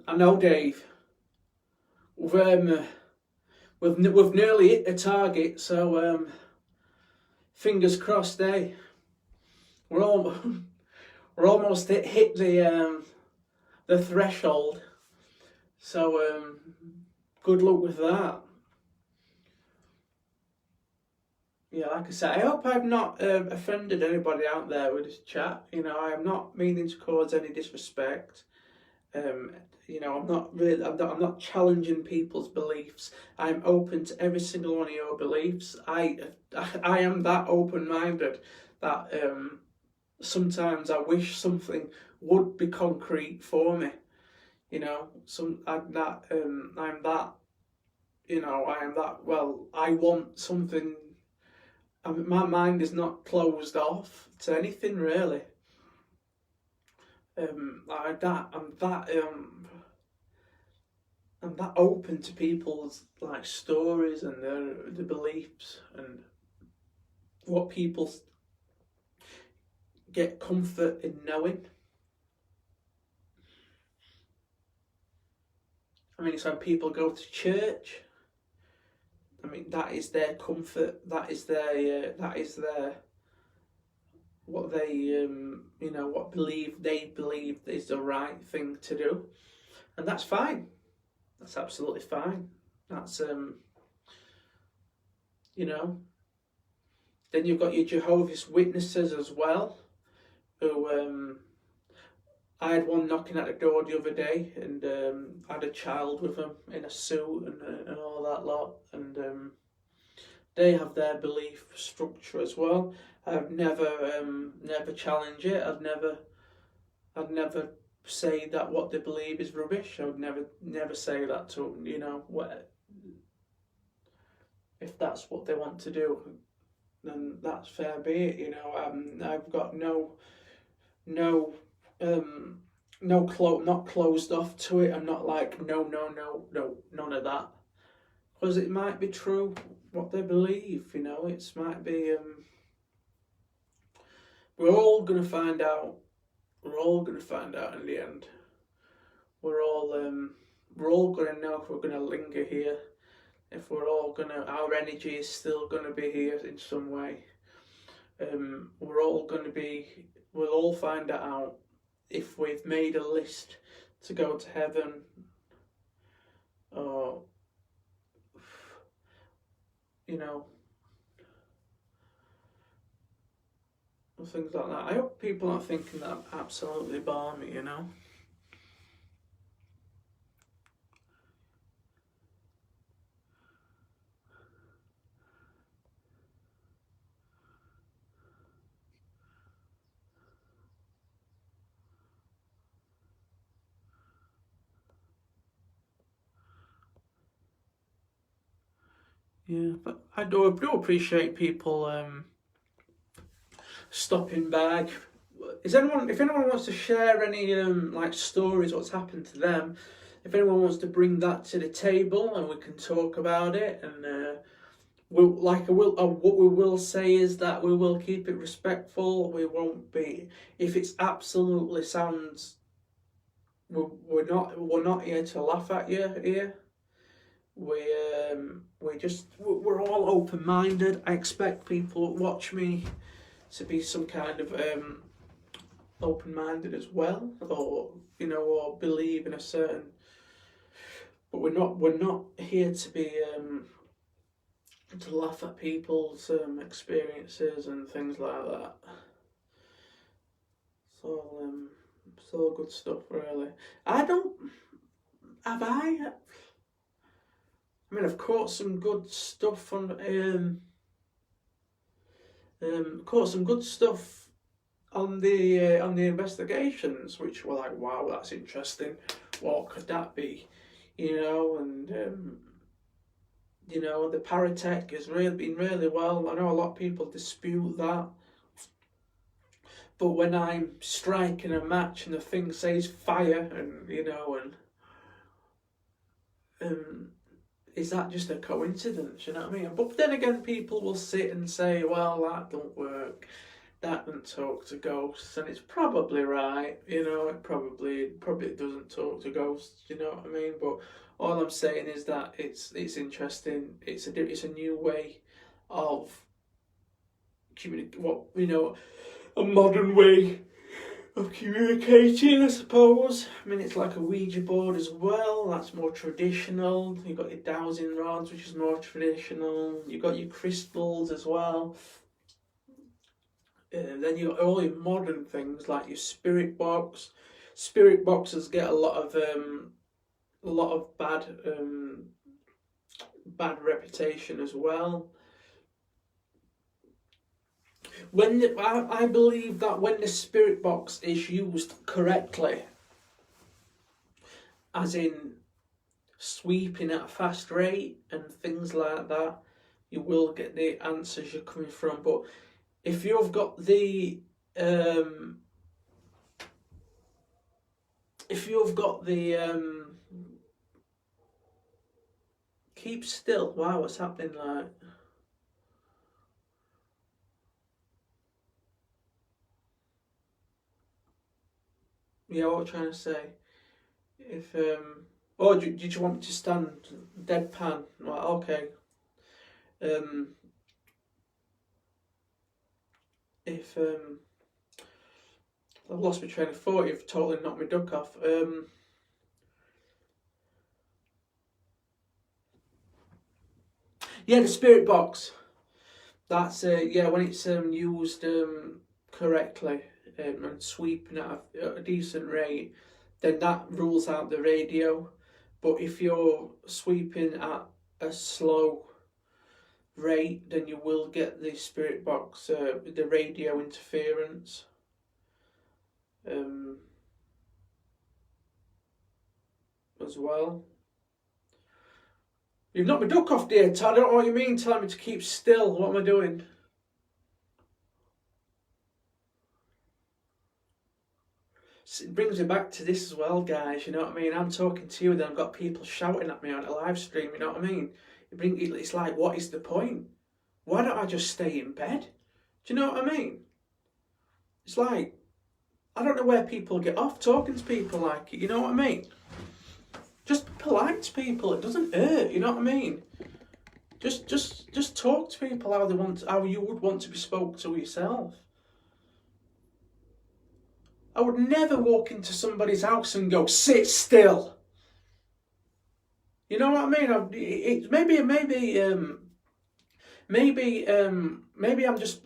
I know, Dave. We've nearly hit the target, so fingers crossed, eh? We're almost hit the threshold. So good luck with that. Yeah, like I said, I hope I've not offended anybody out there with this chat. You know, I am not meaning to cause any disrespect. You know, I'm not challenging people's beliefs. I'm open to every single one of your beliefs. I am that open-minded that sometimes I wish something would be concrete for me. You know, I'm that. You know, I am that. Well, I want something. My mind is not closed off to anything really. like that. I'm that open to people's like stories and their beliefs and what people get comfort in knowing. I mean, it's when people go to church. I mean, that is their comfort. That is their. That is their. What they, what they believe is the right thing to do, and that's fine. That's absolutely fine. That's you know. Then you've got your Jehovah's Witnesses as well, who I had one knocking at the door the other day, and I had a child with them in a suit and all that lot, and they have their belief structure as well. I've never challenge it. I'd never say that what they believe is rubbish. I would never say that to them. If that's what they want to do, then that's fair be it. I've got no not closed off to it. I'm not like no, none of that, because it might be true what they believe. It might be. We're all gonna find out. We're all gonna find out in the end. We're all gonna know if we're gonna linger here, if our energy is still gonna be here in some way. We'll all find it out if we've made a list to go to heaven, or things like that. I hope people aren't thinking that I'm absolutely balmy. Yeah, but I do appreciate people stopping by. If anyone wants to share any like stories, what's happened to them, if anyone wants to bring that to the table and we can talk about it, and what we will say is that we will keep it respectful. We won't be, if it's absolutely sounds. We're not here to laugh at you here. We're all open minded. I expect people that watch me to be some kind of open minded as well, or believe in a certain. But we're not here to be to laugh at people's experiences and things like that. It's all good stuff, really. I don't. Have I? I mean, I've caught some good stuff caught some good stuff on the investigations, which were like, wow, that's interesting. What could that be? And the paratech has really been really well. I know a lot of people dispute that, but when I'm striking a match and the thing says fire, and is that just a coincidence? You know what I mean? But then again, people will sit and say, well, that don't work. That doesn't talk to ghosts, and it's probably right. It probably doesn't talk to ghosts. You know what I mean? But all I'm saying is that it's interesting. It's a new way of a modern way of communicating, I suppose. I mean, it's like a Ouija board as well. That's more traditional. You've got your dowsing rods, which is more traditional. You've got your crystals as well. Then you've got all your modern things like your spirit box. Spirit boxes get a lot of bad reputation as well. I believe that when the spirit box is used correctly, as in sweeping at a fast rate and things like that, you will get the answers you're coming from. But if you've got the if you've got the keep still. Wow, what's happening? Like, yeah, what I'm trying to say. If oh, did you want me to stand deadpan? Right, okay. If I've lost my train of thought. You've totally knocked my duck off. Yeah, the spirit box. That's yeah, when it's used correctly and sweeping at a decent rate, then that rules out the radio. But if you're sweeping at a slow rate, then you will get the spirit box, the radio interference. As well. You've knocked my duck off, dear. I don't know what you mean telling me to keep still. What am I doing? It brings me back to this as well, guys. You know what I mean? I'm talking to you, and then I've got people shouting at me on a live stream. You know what I mean? It's like, what is the point? Why don't I just stay in bed? Do you know what I mean? It's like, I don't know where people get off talking to people like it. You know what I mean? Just be polite to people. It doesn't hurt. You know what I mean? Just talk to people how you would want to be spoke to yourself. I would never walk into somebody's house and go, sit still. You know what I mean? Maybe I'm just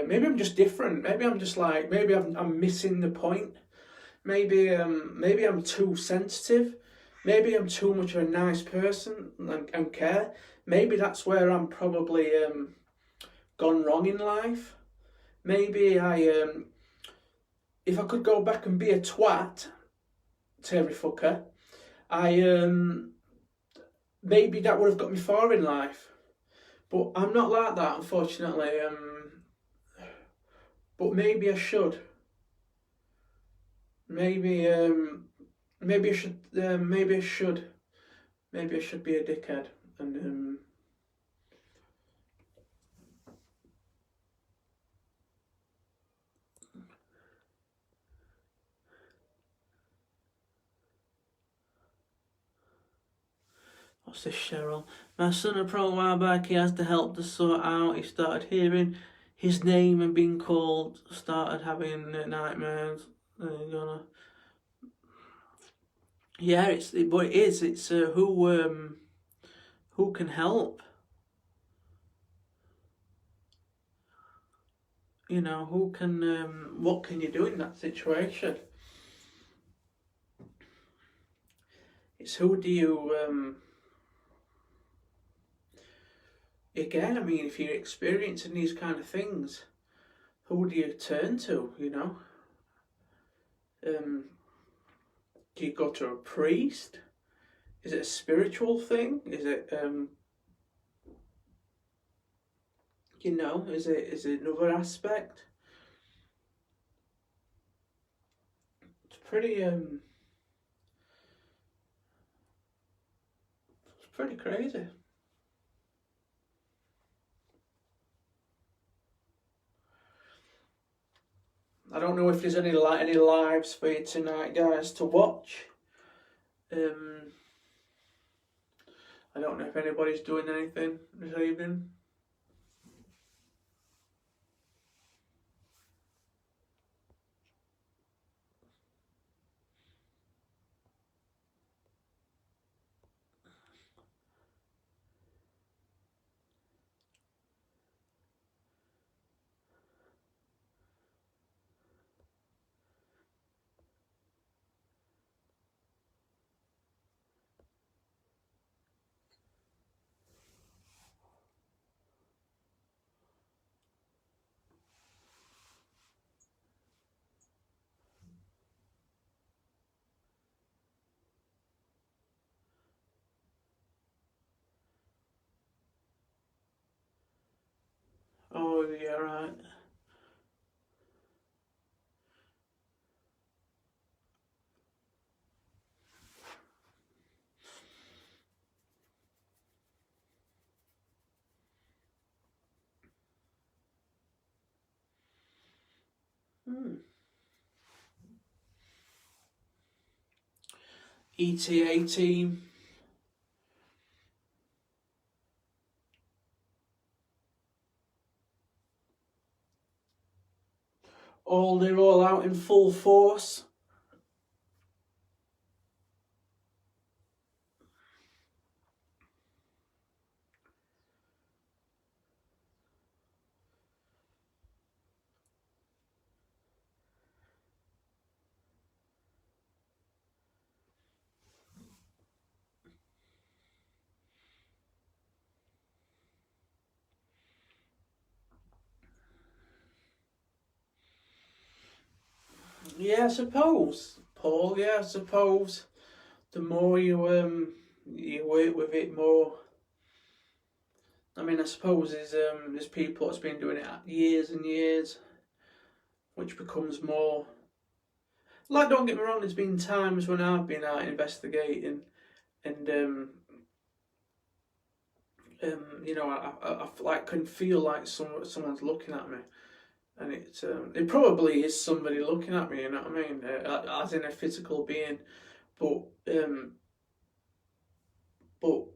maybe I'm just different. Maybe I'm just like, maybe I'm missing the point. Maybe I'm too sensitive. Maybe I'm too much of a nice person and care. Maybe that's where I'm probably gone wrong in life. Maybe if I could go back and be a twat to every fucker, maybe that would have got me far in life. But I'm not like that, unfortunately. But maybe I should. Maybe maybe I should. Maybe I should. Maybe I should be a dickhead and. What's this, Cheryl? My son a pro while back. He has to help to sort out. He started hearing his name and being called. Started having nightmares. Yeah, it's who can help. You know, who can what can you do in that situation? It's who do you again, I mean, if you're experiencing these kind of things, who do you turn to, you know? Do you go to a priest? Is it a spiritual thing? Is it you know, is it another aspect? It's pretty crazy. I don't know if there's any lives for you tonight, guys, to watch. I don't know if anybody's doing anything this evening. Oh, yeah, right. ETA team. They're all out in full force. Yeah, I suppose, Paul. Yeah, I suppose the more you work with it, more. I mean, I suppose there's people that's been doing it years and years, which becomes more. Like, don't get me wrong. There's been times when I've been out investigating, and you know, I like can feel like someone's looking at me, and it probably is somebody looking at me. You know what I mean? As in a physical being, but but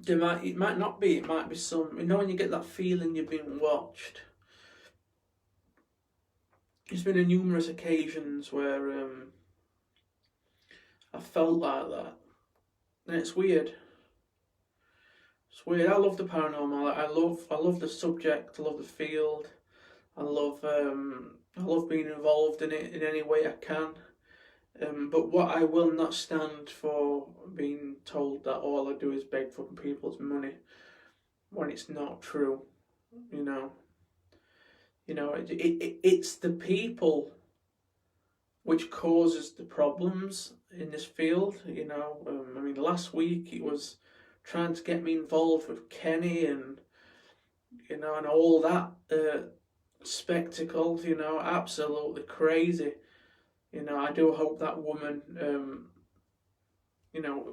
it might not be. It might be some. You know, when you get that feeling you're being watched. There's been a numerous occasions where I felt like that, and it's weird. It's weird. I love the paranormal. I love the subject. I love the field. I love being involved in it in any way I can. But what I will not stand for being told that all I do is beg for people's money when it's not true. You know. It's the people which causes the problems in this field. I mean, last week it was trying to get me involved with Kenny and and all that spectacle. Absolutely crazy. I do hope that woman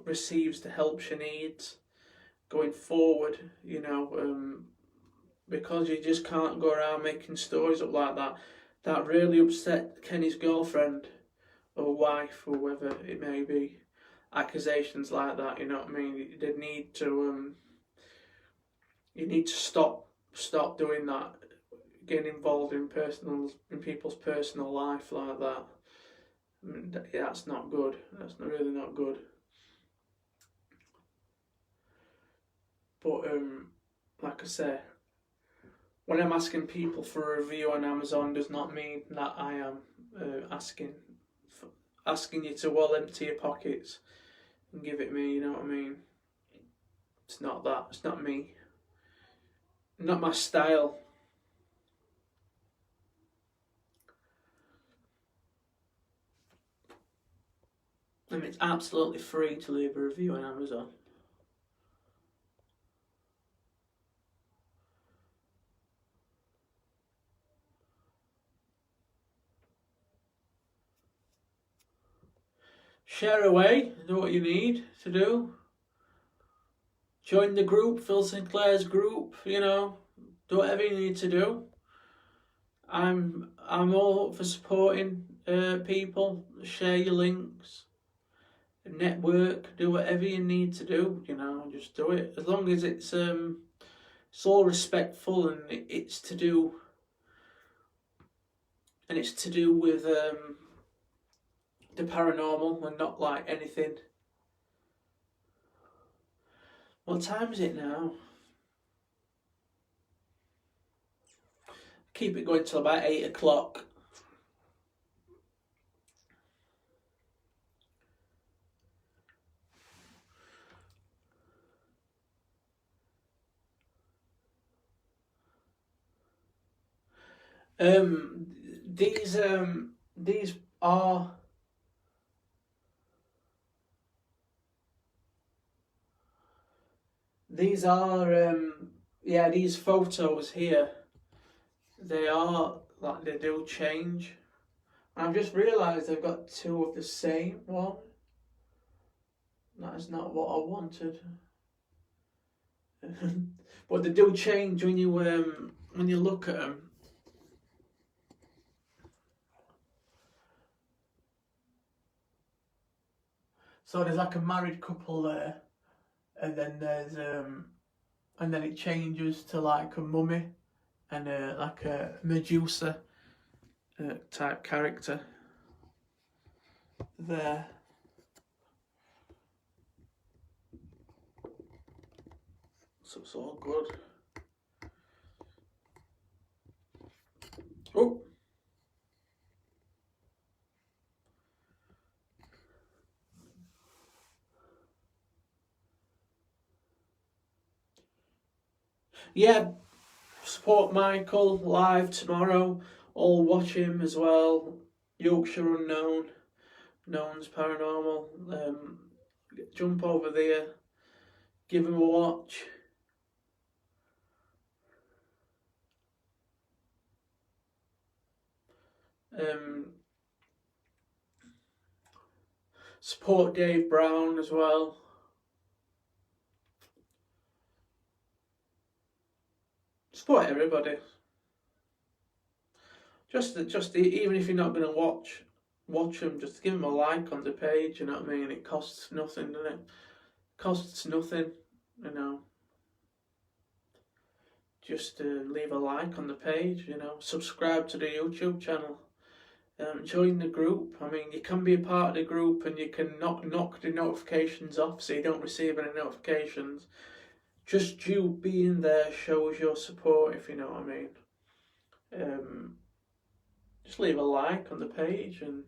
receives the help she needs going forward. Because you just can't go around making stories up like that. That really upset Kenny's girlfriend or wife or whoever it may be. Accusations like that, you know what I mean? They need to you need to stop doing that, getting involved in people's personal life like that. I mean, that's not good. That's really not good. But like I say, when I'm asking people for a review on Amazon, does not mean that I am asking you to all empty your pockets and give it me. You know what I mean? It's not that. It's not me. Not my style. I mean, it's absolutely free to leave a review on Amazon. Share away, do what you need to do. Join the group, Phil Sinclair's group, do whatever you need to do. I'm all for supporting people. Share your links, network, do whatever you need to do, just do it. As long as it's all respectful and it's to do with the paranormal and not like anything. What time is it now? Keep it going till about 8 o'clock. These are these photos here, they do change. And I've just realised I've got two of the same one. That is not what I wanted. But they do change when you look at them. So there's like a married couple there, and then there's and then it changes to like a mummy and like a Medusa type character there. So it's all good. Oh. Yeah, support Michael live tomorrow. All watch him as well. Yorkshire Unknown, Known's Paranormal. Jump over there, give him a watch. Support Dave Brown as well. Support everybody. Just even if you're not going to watch them, just give them a like on the page. You know what I mean? It costs nothing, doesn't it? Costs nothing, you know. Just leave a like on the page. You know, subscribe to the YouTube channel. Join the group. I mean, you can be a part of the group and you can knock the notifications off so you don't receive any notifications. Just you being there shows your support, if you know what I mean. Just leave a like on the page and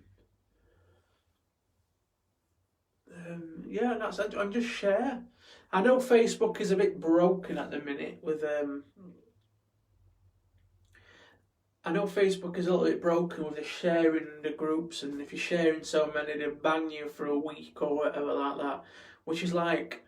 yeah, that's it. And just share. I know Facebook is a bit broken at the minute with I know Facebook is a little bit broken with the sharing the groups, and if you're sharing so many, they ban you for a week or whatever like that. Which is like,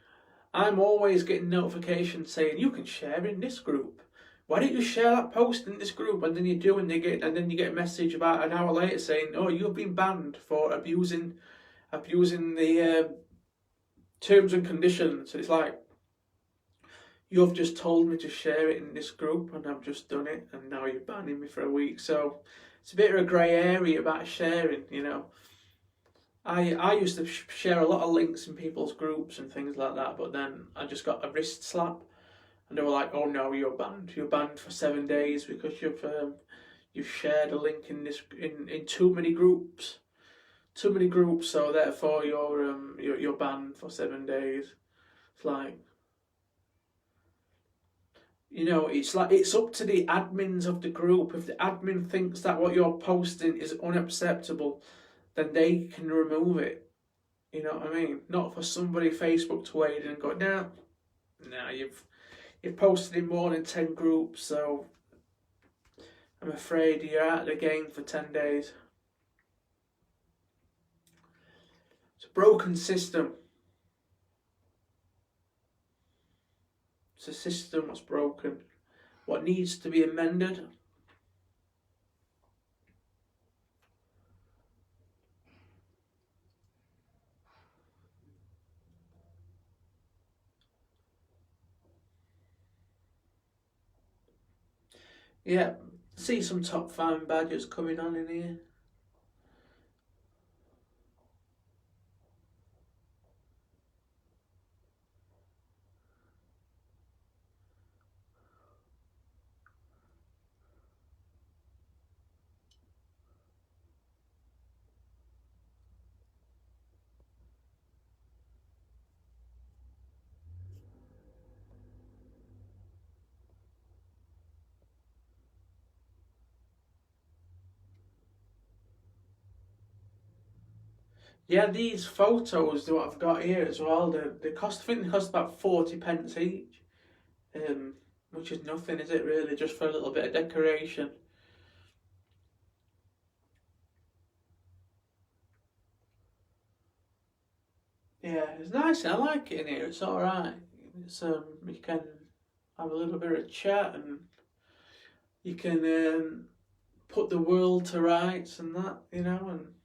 I'm always getting notifications saying you can share in this group. Why don't you share that post in this group? And then you do, and then you get a message about an hour later saying, "Oh, you've been banned for abusing the terms and conditions." So it's like, you've just told me to share it in this group and I've just done it, and now you're banning me for a week. So it's a bit of a grey area about sharing, you know. I used to share a lot of links in people's groups and things like that, but then I just got a wrist slap and they were like, "Oh no, you're banned. You're banned for 7 days because you've shared a link in too many groups. Too many groups, so therefore you're banned for 7 days." It's like, you know, it's like it's up to the admins of the group. If the admin thinks that what you're posting is unacceptable, then they can remove it. You know what I mean? Not for somebody Facebook to wade in and go, "No, no, you've posted in more than 10 groups, so I'm afraid you're out of the game for 10 days." It's a broken system. It's a system that's broken. What needs to be amended? Yeah, see some top fan badges coming on in here. Yeah, these photos that I've got here as well, they cost, I think they cost about 40p each, which is nothing, is it really, just for a little bit of decoration. Yeah, it's nice, I like it in here, it's alright. It's you can have a little bit of chat and you can put the world to rights and that, you know, and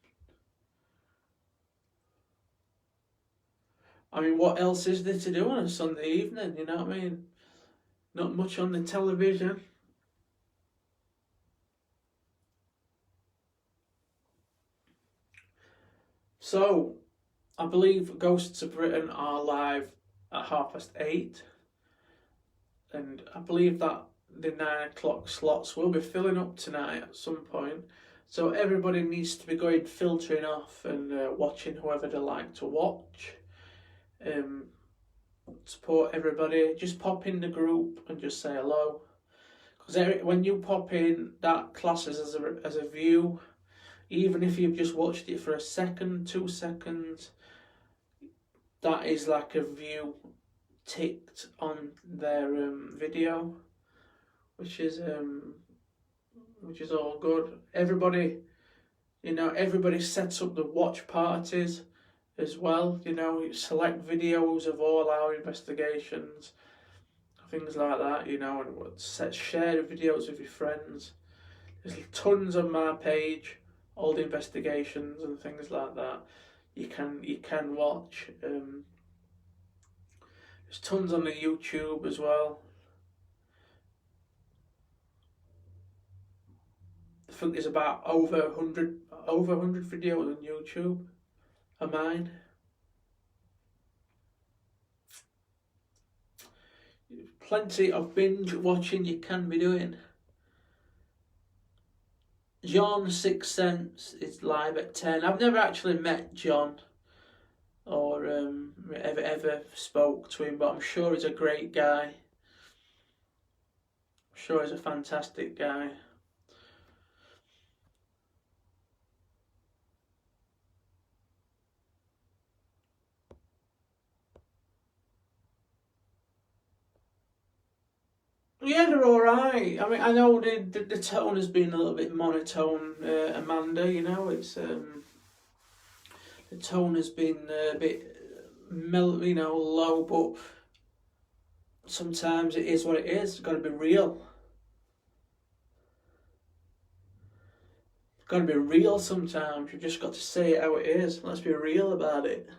I mean, what else is there to do on a Sunday evening, you know what I mean? Not much on the television. So, I believe Ghosts of Britain are live at 8:30, and I believe that the 9 o'clock slots will be filling up tonight at some point. So everybody needs to be going filtering off and watching whoever they like to watch. Support everybody. Just pop in the group and just say hello. Because when you pop in, that classes as a view. Even if you've just watched it for a second, 2 seconds, that is like a view ticked on their video, which is all good. Everybody sets up the watch parties as well. Select videos of all our investigations, things like that. And share the videos with your friends. There's tons on my page, all the investigations and things like that. You can watch. There's tons on the YouTube as well. I think there's about over 100 videos on YouTube of mine. Plenty of binge watching you can be doing. John Sixth Sense is live at 10. I've never actually met John or ever spoke to him, but I'm sure he's a great guy. I'm sure he's a fantastic guy. Yeah, they're all right. I mean, I know the tone has been a little bit monotone, Amanda. It's the tone has been a bit low, but sometimes it is what it is. It's got to be real. It's got to be real sometimes. You've just got to say it how it is. Let's be real about it.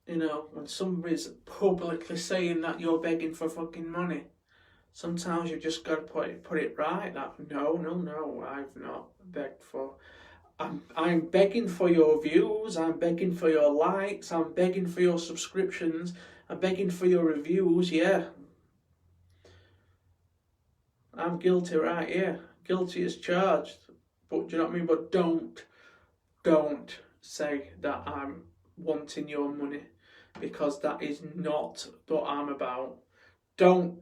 When somebody's publicly saying that you're begging for fucking money, sometimes you've just got to put it right. That no, I've not begged for. I'm begging for your views. I'm begging for your likes. I'm begging for your subscriptions. I'm begging for your reviews. Yeah, I'm guilty right here. Guilty as charged. But do you know what I mean? But don't say that I'm wanting your money, because that is not what I'm about. Don't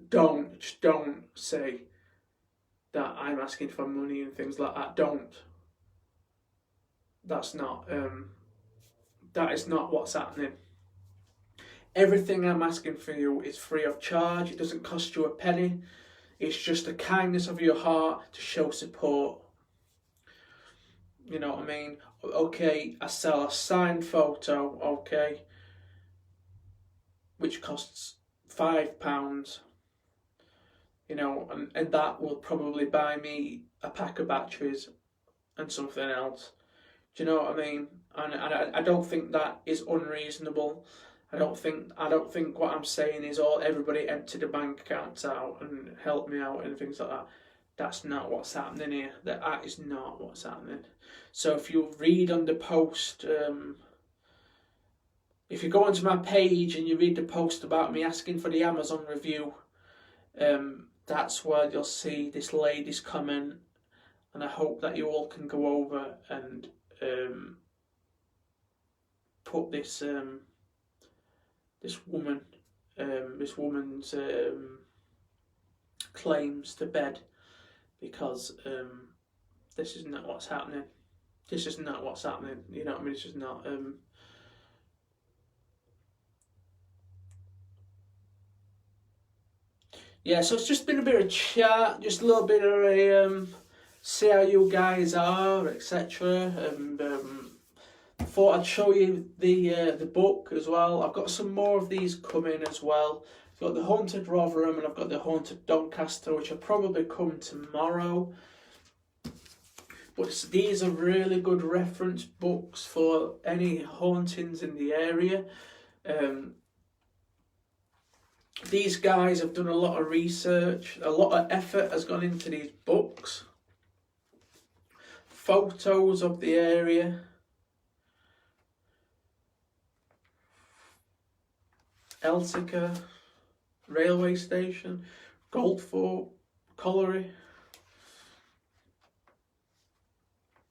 say that I'm asking for money and things like that. Don't. That's not. That is not what's happening. Everything I'm asking for you is free of charge. It doesn't cost you a penny. It's just the kindness of your heart to show support. You know what I mean? Okay, I sell a signed photo, okay, which costs £5, and that will probably buy me a pack of batteries and something else. Do you know what I mean? And I don't think that is unreasonable. I don't think what I'm saying is everybody empty the bank accounts out and help me out and things like that. That's not what's happening here. That is not what's happening. So if you read on the post, if you go onto my page and you read the post about me asking for the Amazon review, that's where you'll see this lady's comment, and I hope that you all can go over and put this woman's claims to bed, because this is not what's happening. This is not what's happening. You know what I mean? This is not. Yeah, so it's just been a bit of chat, just a little bit of a see how you guys are, etc. And thought I'd show you the book as well. I've got some more of these coming as well. I've got the Haunted Rotherham and I've got the Haunted Doncaster, which will probably come tomorrow. But these are really good reference books for any hauntings in the area. These guys have done a lot of research, a lot of effort has gone into these books. Photos of the area. Eltica, railway station, Goldthorpe, Colliery.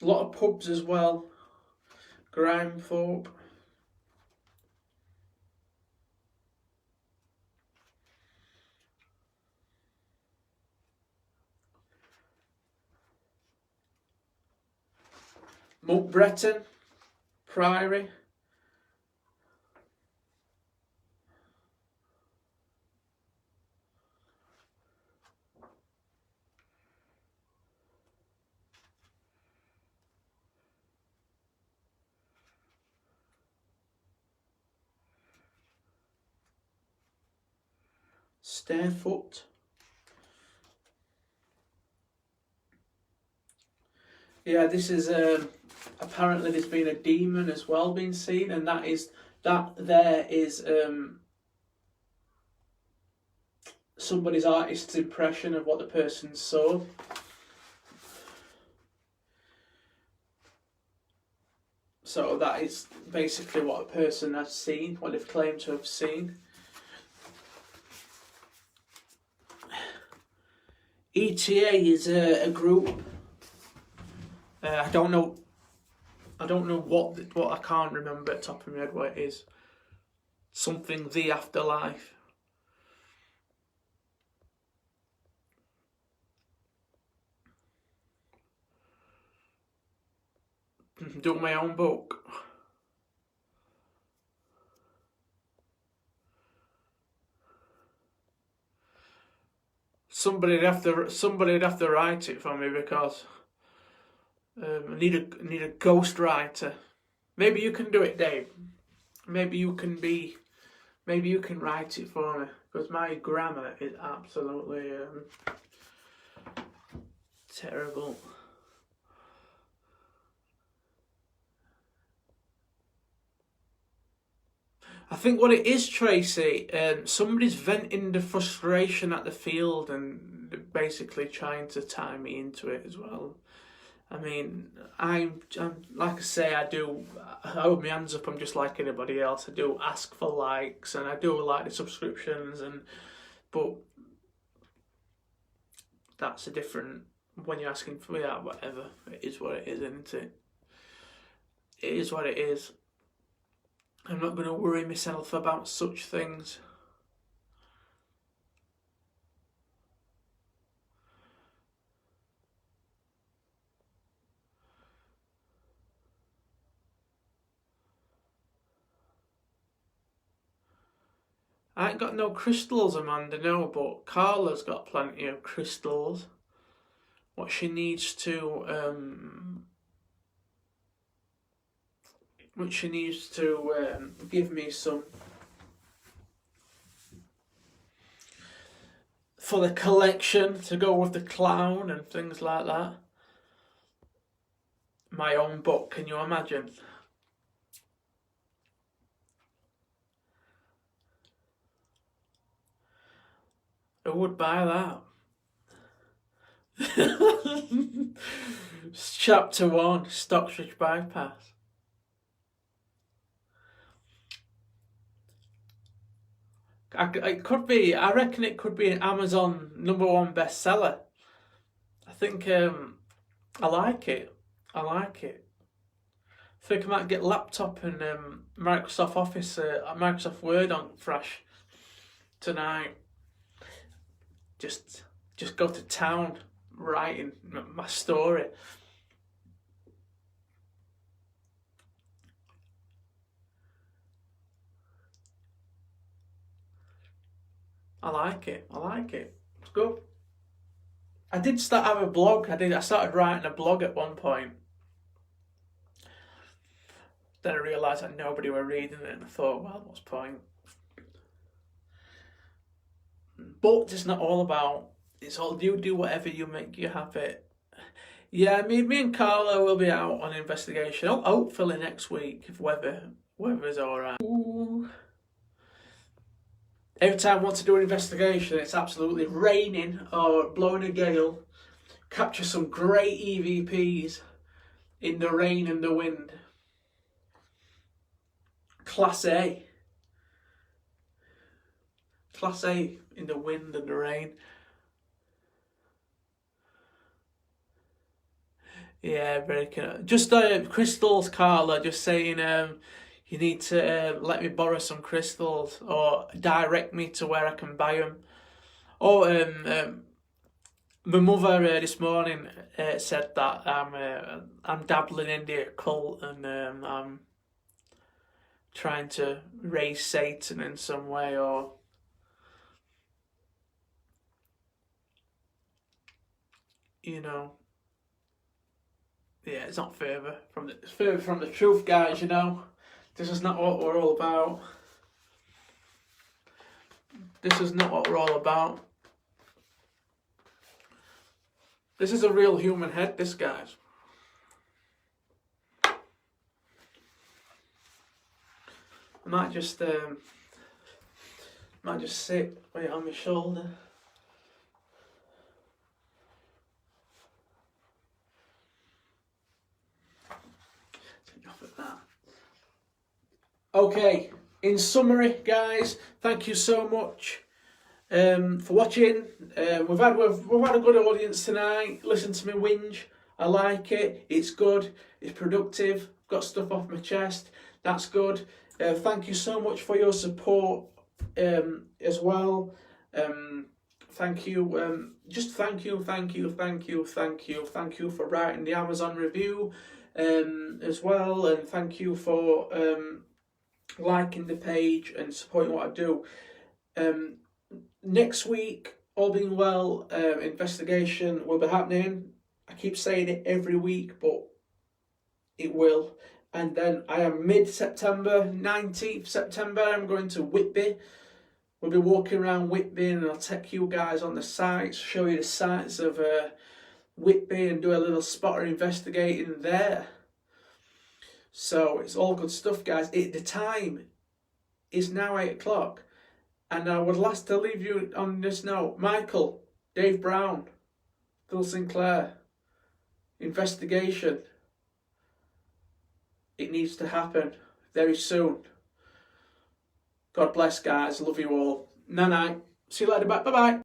A lot of pubs as well. Grimethorpe. Moat Breton, Priory. Stairfoot. Yeah, this is apparently there's been a demon as well being seen, and that there is somebody's artist's impression of what the person saw. So that is basically what a person has seen, what they've claimed to have seen. ETA is a group. I don't know what I can't remember at the top of my head what it is. Something the afterlife. Do my own book. Somebody'd have to write it for me, because I need a ghost writer. Maybe you can do it, Dave. Maybe you can write it for me, because my grammar is absolutely terrible. I think what it is, Tracy, somebody's venting the frustration at the field and basically trying to tie me into it as well. I mean, I'm like I say, I hold my hands up. I'm just like anybody else. I do ask for likes, and I do like the subscriptions, but that's a different, when you're asking for whatever. It is what it is, isn't it? It is what it is. I'm not going to worry myself about such things. I ain't got no crystals, Amanda, no, but Carla's got plenty of crystals. What she needs to give me some for the collection to go with the clown and things like that. My own book, can you imagine? Who would buy that? Chapter 1, Stockbridge Bypass. It could be. I reckon it could be an Amazon #1 bestseller. I think I like it. I think I might get laptop and Microsoft Office, Microsoft Word on fresh tonight. Just go to town writing my story. I like it. It's good. I did start have a blog. I started writing a blog at one point. Then I realised that nobody were reading it, and I thought, well, what's the point? But it's not all about. It's all you do whatever you make you happy. Yeah, me and Carla will be out on investigation. Hopefully next week if weather's alright. Every time I want to do an investigation, it's absolutely raining or blowing a gale. Capture some great EVPs in the rain and the wind. Class A. Class A in the wind and the rain. Yeah, breaking up. Just crystals, Carla. Just saying, you need to let me borrow some crystals or direct me to where I can buy them. Oh, my mother this morning said that I'm dabbling in the occult and I'm trying to raise Satan in some way, or you know, yeah, it's not it's further from the truth, guys. You know, this is not what we're all about. This is not what we're all about. This is a real human head, this, guys. I might just sit right on my shoulder. Enough of that. Okay, in summary, guys, thank you so much for watching. We've had a good audience tonight. Listen to me whinge. I like it. It's good. It's productive. Got stuff off my chest. That's good. Thank you so much for your support as well. Thank you. Just thank you for writing the Amazon review as well, and thank you for liking the page and supporting what I do. Next week, all being well, investigation will be happening. I keep saying it every week, but it will. And then I am mid-September, 19th September, I'm going to Whitby. We'll be walking around Whitby and I'll take you guys on the sites, show you the sites of Whitby and do a little spotter investigating there. So it's all good stuff, guys. The time is now 8 o'clock. And I would like to leave you on this note. Michael, Dave Brown, Phil Sinclair, investigation. It needs to happen very soon. God bless, guys. Love you all. Night night. See you later. Bye bye.